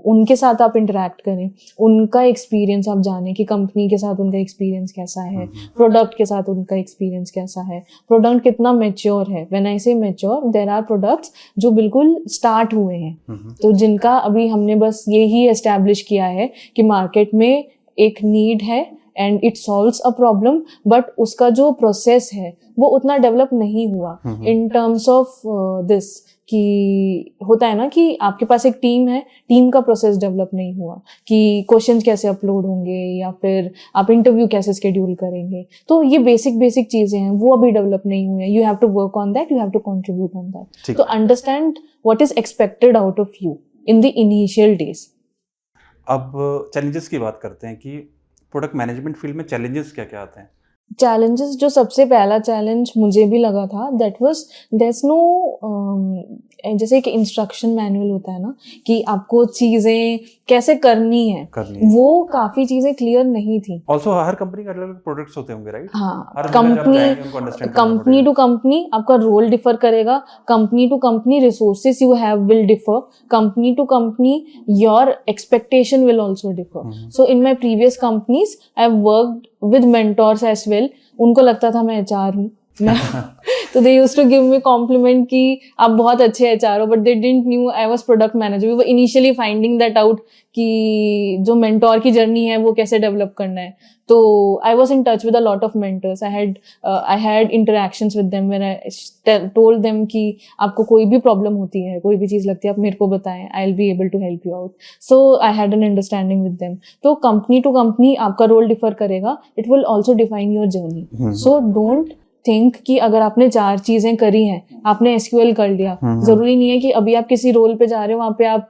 उनके साथ आप इंटरेक्ट करें, उनका एक्सपीरियंस आप जानें कि कंपनी के साथ उनका एक्सपीरियंस कैसा है, प्रोडक्ट के साथ उनका एक्सपीरियंस कैसा है, प्रोडक्ट कितना मैच्योर है. व्हेन आई से मैच्योर, देयर आर प्रोडक्ट्स जो बिल्कुल स्टार्ट हुए हैं, तो जिनका अभी हमने बस यही एस्टैब्लिश किया है कि मार्केट में एक नीड है and it solves a problem, but उसका जो प्रोसेस है वो उतना डेवलप नहीं हुआ इन टर्म्स ऑफ दिस, कि होता है ना कि आपके पास एक टीम है, टीम का प्रोसेस डेवलप नहीं हुआ कि क्वेश्चंस कैसे अपलोड होंगे या फिर आप इंटरव्यू कैसे शेड्यूल करेंगे. तो ये बेसिक चीजें हैं, वो अभी डेवलप नहीं हुई हैं. You have to work on that, you have to contribute on that, तो understand what is expected out of you in the initial days. अब चैलेंजेस की बात करते हैं कि प्रोडक्ट मैनेजमेंट फील्ड में चैलेंजेस क्या क्या आते हैं. चैलेंजेस, जो सबसे पहला चैलेंज मुझे भी लगा था, दैट वाज देयर्स नो, जैसे एक इंस्ट्रक्शन मैनुअल होता है ना कि आपको चीजें कैसे करनी है, वो काफी चीजें क्लियर नहीं थी. ऑल्सो हर कंपनी के अलग प्रोडक्ट्स होते होंगे, राइट? हाँ, कंपनी टू कंपनी आपका रोल डिफर करेगा, company to company resources you have will differ, company to company your expectation will also differ. So in my previous companies I have worked with mentors as well. उनको लगता था मैं HR हूँ, मैं तो they used to give me compliment कि आप बहुत अच्छे HR हो, but they didn't knew I was product manager. We were initially finding that out कि जो mentor की जर्नी है वो कैसे डेवलप करना है. तो I was in touch with a lot of mentors. I had interactions with them when I told them कि आपको कोई भी प्रॉब्लम होती है, कोई भी चीज़ लगती है, आप मेरे को बताएं, I'll be able to help you out. So I had an understanding with them. तो कंपनी टू कंपनी आपका रोल डिफर करेगा. It will also define your journey. So don't think कि अगर आपने 4 चीजें करी हैं, आपने SQL कर लिया, जरूरी नहीं है कि अभी आप किसी रोल पे जा रहे हो वहां पे आप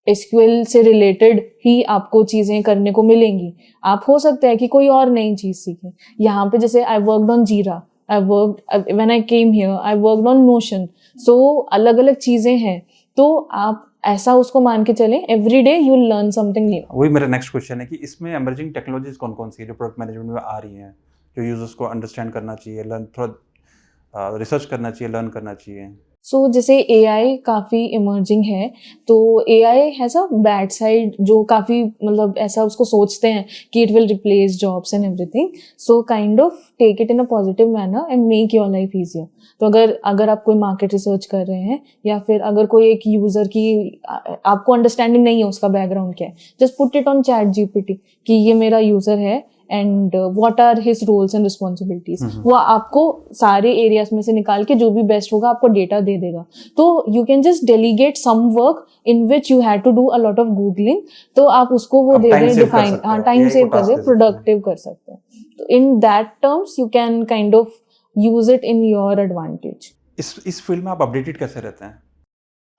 SQL से रिलेटेड ही आपको चीजें करने को मिलेंगी. आप हो सकता है कि कोई और नई चीज सीखें. यहाँ पे जैसे I worked on Jira, when I came here I worked on Notion. So अलग अलग चीजें हैं, तो आप ऐसा उसको मान के चलें, every day you learn something new. वही मेरा नेक्स्ट क्वेश्चन है कि इसमें इमर्जिंग टेक्नोलॉजीज कौन कौन सी है जो प्रोडक्ट मैनेजमेंट में आ रही हैं, जो यूजर्स को अंडरस्टैंड करना चाहिए, लर्न थोड़ा रिसर्च करना चाहिए, लर्न करना चाहिए. सो जैसे AI काफ़ी इमर्जिंग है, तो AI has a bad side, जो काफ़ी मतलब ऐसा उसको सोचते हैं कि it will replace jobs and everything. So kind of take it in a positive manner and make your life easier. तो अगर आप कोई मार्केट रिसर्च कर रहे हैं या फिर अगर कोई एक यूज़र की आपको अंडरस्टैंडिंग नहीं है उसका बैकग्राउंड क्या है, just put it on ChatGPT कि ये मेरा यूज़र है and what are his roles and responsibilities. वो आपको सारे एरियाज में से निकाल के जो भी बेस्ट होगा आपको डेटा दे देगा. तो you can just delegate some work in which you had to do a lot of googling, तो आप उसको वो दे दें, डिफाइन, हाँ टाइम सेव कर दे, प्रोडक्टिव कर सकते हैं. तो in that terms you can kind of use it in your advantage. इस फील्ड में आप अपडेटेड कैसे रहते हैं?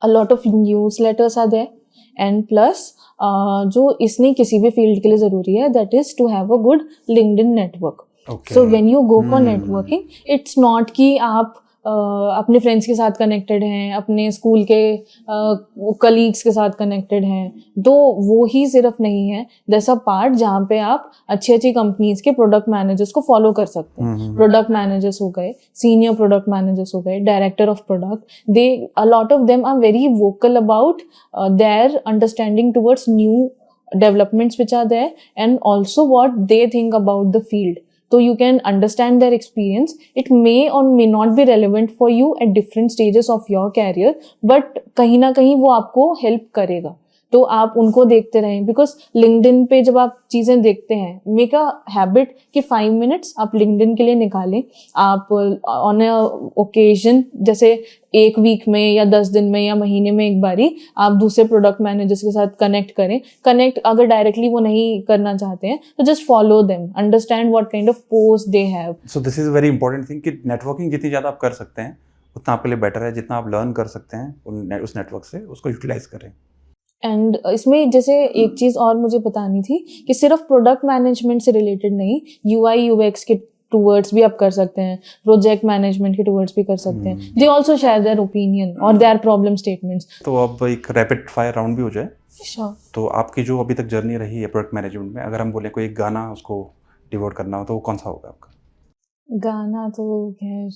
A lot of newsletters are there, and plus जो इसमें किसी भी फील्ड के लिए जरूरी है, that is to have a good LinkedIn network. Okay. So when you go for networking, it's not कि आप अपने फ्रेंड्स के साथ कनेक्टेड हैं, अपने स्कूल के कलीग्स के साथ कनेक्टेड हैं, तो वो ही सिर्फ नहीं है. दैट्स अ पार्ट जहाँ पे आप अच्छी कंपनीज के प्रोडक्ट मैनेजर्स को फॉलो कर सकते हैं. प्रोडक्ट मैनेजर्स हो गए, सीनियर प्रोडक्ट मैनेजर्स हो गए, director of product, they a lot of them are very vocal about their understanding towards new developments which are there, and also what they think about the field. So you can understand their experience. It may or may not be relevant for you at different stages of your career, but कहीं ना कहीं वो आपको help करेगा. तो आप उनको देखते रहें, बिकॉज लिंक्डइन पे जब आप चीज़ें देखते हैं, मेक अ हैबिट कि 5 मिनट्स आप लिंक्डइन के लिए निकालें. आप ऑन अ ओकेजन, जैसे एक वीक में या 10 दिन में या महीने में एक बारी आप दूसरे प्रोडक्ट मैनेजर्स के साथ कनेक्ट करें. अगर डायरेक्टली वो नहीं करना चाहते हैं तो just follow them, understand what kind of post they have. So this is very important thing कि नेटवर्किंग जितनी ज़्यादा आप कर सकते हैं उतना आपके लिए बेटर है. जितना आप लर्न कर सकते हैं उस नेटवर्क से, उसको यूटिलाइज करें. एंड इसमें जैसे एक चीज़ और मुझे बतानी थी कि सिर्फ प्रोडक्ट मैनेजमेंट से रिलेटेड नहीं, UI UX के टूवर्ड्स भी आप कर सकते हैं, प्रोजेक्ट मैनेजमेंट के टूवर्ड्स भी कर सकते हैं. They also share their opinion और देयर प्रॉब्लम स्टेटमेंट्स. तो अब एक रैपिड फायर राउंड भी हो जाए. Sure. तो आपकी जो अभी तक जर्नी रही है प्रोडक्ट मैनेजमेंट में, अगर हम बोले कोई एक गाना उसको डिवोट करना हो तो वो कौन सा होगा आपका? गाना तो खैर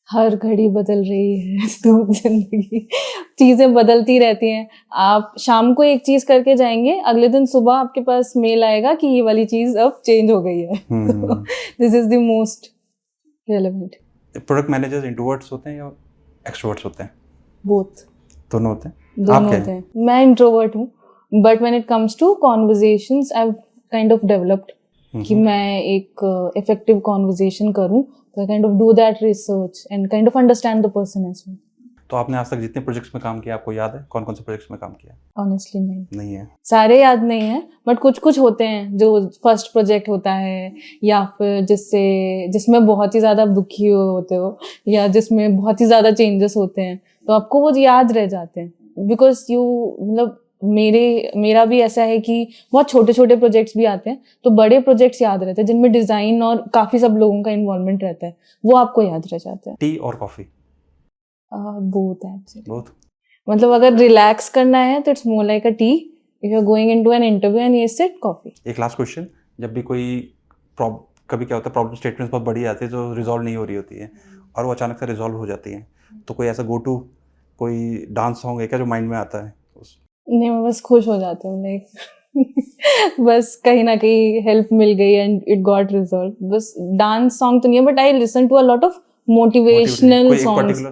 हर घड़ी बदल रही है तो जिंदगी, चीज़ें बदलती रहती हैं. आप शाम को एक चीज़ करके जाएंगे, अगले दिन सुबह आपके पास मेल आएगा कि ये वाली चीज़ अब चेंज हो गई है. This is the most relevant. Product managers introverts होते हैं या एक्सट्रोवर्ट्स होते हैं? Both. दोनों होते हैं। आप दोनों क्या होते हैं? हैं। मैं इंट्रोवर्ट हूँ, but when it comes to conversations I kind of developed कि मैं एक इफेक्टिव कॉन्वर्जेशन करूँ, तो I kind of do that research and kind of understand the person as well. तो आपने आज तक जितने प्रोजेक्ट्स में काम किया आपको याद है? कौन कौन से प्रोजेक्ट्स में काम किया? ऑनेस्टली नहीं है। सारे याद नहीं है, बट कुछ कुछ होते हैं जो फर्स्ट प्रोजेक्ट होता है, या फिर जिसमें बहुत ही ज्यादा आप दुखी होते हो, या जिसमें बहुत ही ज्यादा चेंजेस होते हैं, तो आपको वो याद रह जाते हैं। बिकॉज मतलब मेरा भी ऐसा है कि बहुत छोटे छोटे प्रोजेक्ट्स भी आते हैं, तो बड़े प्रोजेक्ट्स याद रहते हैं जिनमें डिजाइन और काफी सब लोगों का इन्वॉल्वमेंट रहता है, वो आपको याद रह जाते हैं। टी और कॉफी? Both actually. बोथ। मतलब अगर रिलैक्स करना है तो it's more like a tea, if you are going into an interview and yes it coffee. एक लास्ट क्वेश्चन, जब भी कोई कभी क्या होता है प्रॉब्लम स्टेटमेंट्स बहुत बड़ी आती है जो रिजॉल्व नहीं हो रही होती है और वो अचानक से रिजॉल्व हो जाती है, तो कोई ऐसा गो टू कोई डांस सॉन्ग है क्या जो माइंड में आता है? नहीं, मैं बस खुश हो जाती हूँ, लाइक बस कहीं ना कहीं हेल्प मिल गई एंड इट गॉट रिजॉल्व। बस डांस सॉन्ग तो नहीं है, but I listen to a lot of motivational songs.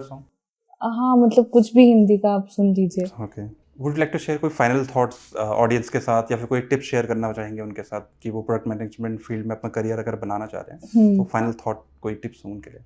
हाँ, मतलब कुछ भी हिंदी का आप सुन लीजिए। Okay, would you like to share कोई फाइनल थॉट्स ऑडियंस के साथ, या फिर कोई टिप्स शेयर करना चाहेंगे उनके साथ कि वो प्रोडक्ट मैनेजमेंट फील्ड में अपना करियर अगर बनाना चाह रहे हैं, तो फाइनल थॉट कोई टिप्स उनके लिए?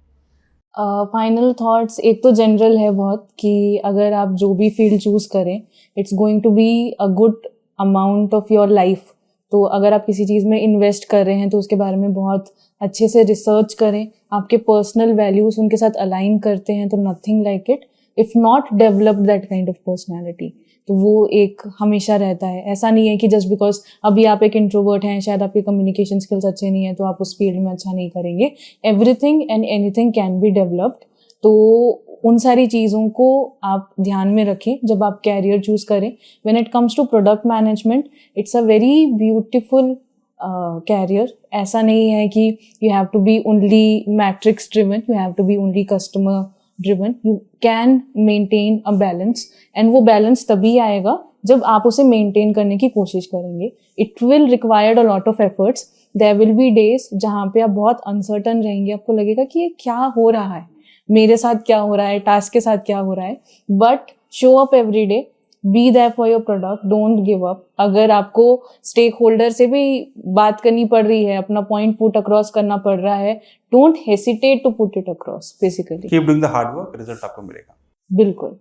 फाइनल थॉट्स एक तो जनरल है बहुत, कि अगर आप जो भी फील्ड चूज करें, it's going to be a good amount of your life. तो अगर आप किसी चीज़ में इन्वेस्ट कर रहे हैं तो उसके बारे में बहुत अच्छे से रिसर्च करें। आपके पर्सनल वैल्यूज उनके साथ अलाइन करते हैं तो nothing like it. If not develop that kind of personality, तो वो एक हमेशा रहता है। ऐसा नहीं है कि जस्ट बिकॉज अभी आप एक इंट्रोवर्ट हैं, शायद आपके कम्युनिकेशन स्किल्स अच्छे नहीं है तो आप उस फील्ड में अच्छा नहीं करेंगे। Everything and anything can be developed. तो उन सारी चीज़ों को आप ध्यान में रखें जब आप कैरियर चूज करें। When it comes to product management, it's a very beautiful career. ऐसा नहीं है कि you have to be only metrics driven, you have to be only customer driven. You can maintain a balance, and वो बैलेंस तभी आएगा जब आप उसे मेंटेन करने की कोशिश करेंगे। It will required a lot of efforts. There will be days जहाँ पे आप बहुत अनसर्टन रहेंगे, आपको लगेगा कि ये क्या हो रहा है, मेरे साथ क्या हो रहा है, टास्क के साथ क्या हो रहा है। But show up every day, be there for your product, don't give up. अगर आपको स्टेक होल्डर से भी बात करनी पड़ रही है, अपना पॉइंट पुट अक्रॉस करना पड़ रहा है, don't hesitate to put it across. Basically keep doing the hard work, result आपको मिलेगा। बिल्कुल।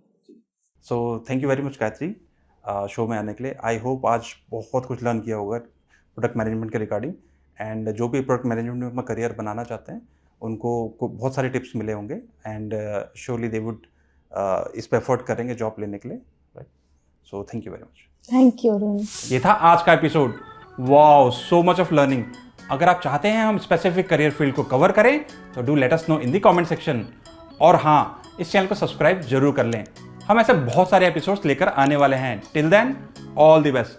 So thank you very much Gayatri show में आने के लिए। आई होप आज बहुत कुछ लर्न किया होगा प्रोडक्ट मैनेजमेंट के रिगार्डिंग, एंड जो भी प्रोडक्ट मैनेजमेंट में अपना करियर बनाना चाहते हैं उनको बहुत सारे टिप्स मिले होंगे, एंड श्योरली दे वुड इस पर एफर्ट करेंगे जॉब लेने के लिए, right? So thank you very much. Thank you Arun. ये था आज का episode. Wow, so much of learning. अगर आप चाहते हैं हम स्पेसिफिक करियर फील्ड को कवर करें तो do let us no in the comment section. और हाँ, इस चैनल को सब्सक्राइब जरूर कर लें, हम ऐसे बहुत सारे एपिसोड्स लेकर आने वाले हैं। Till then, all the best.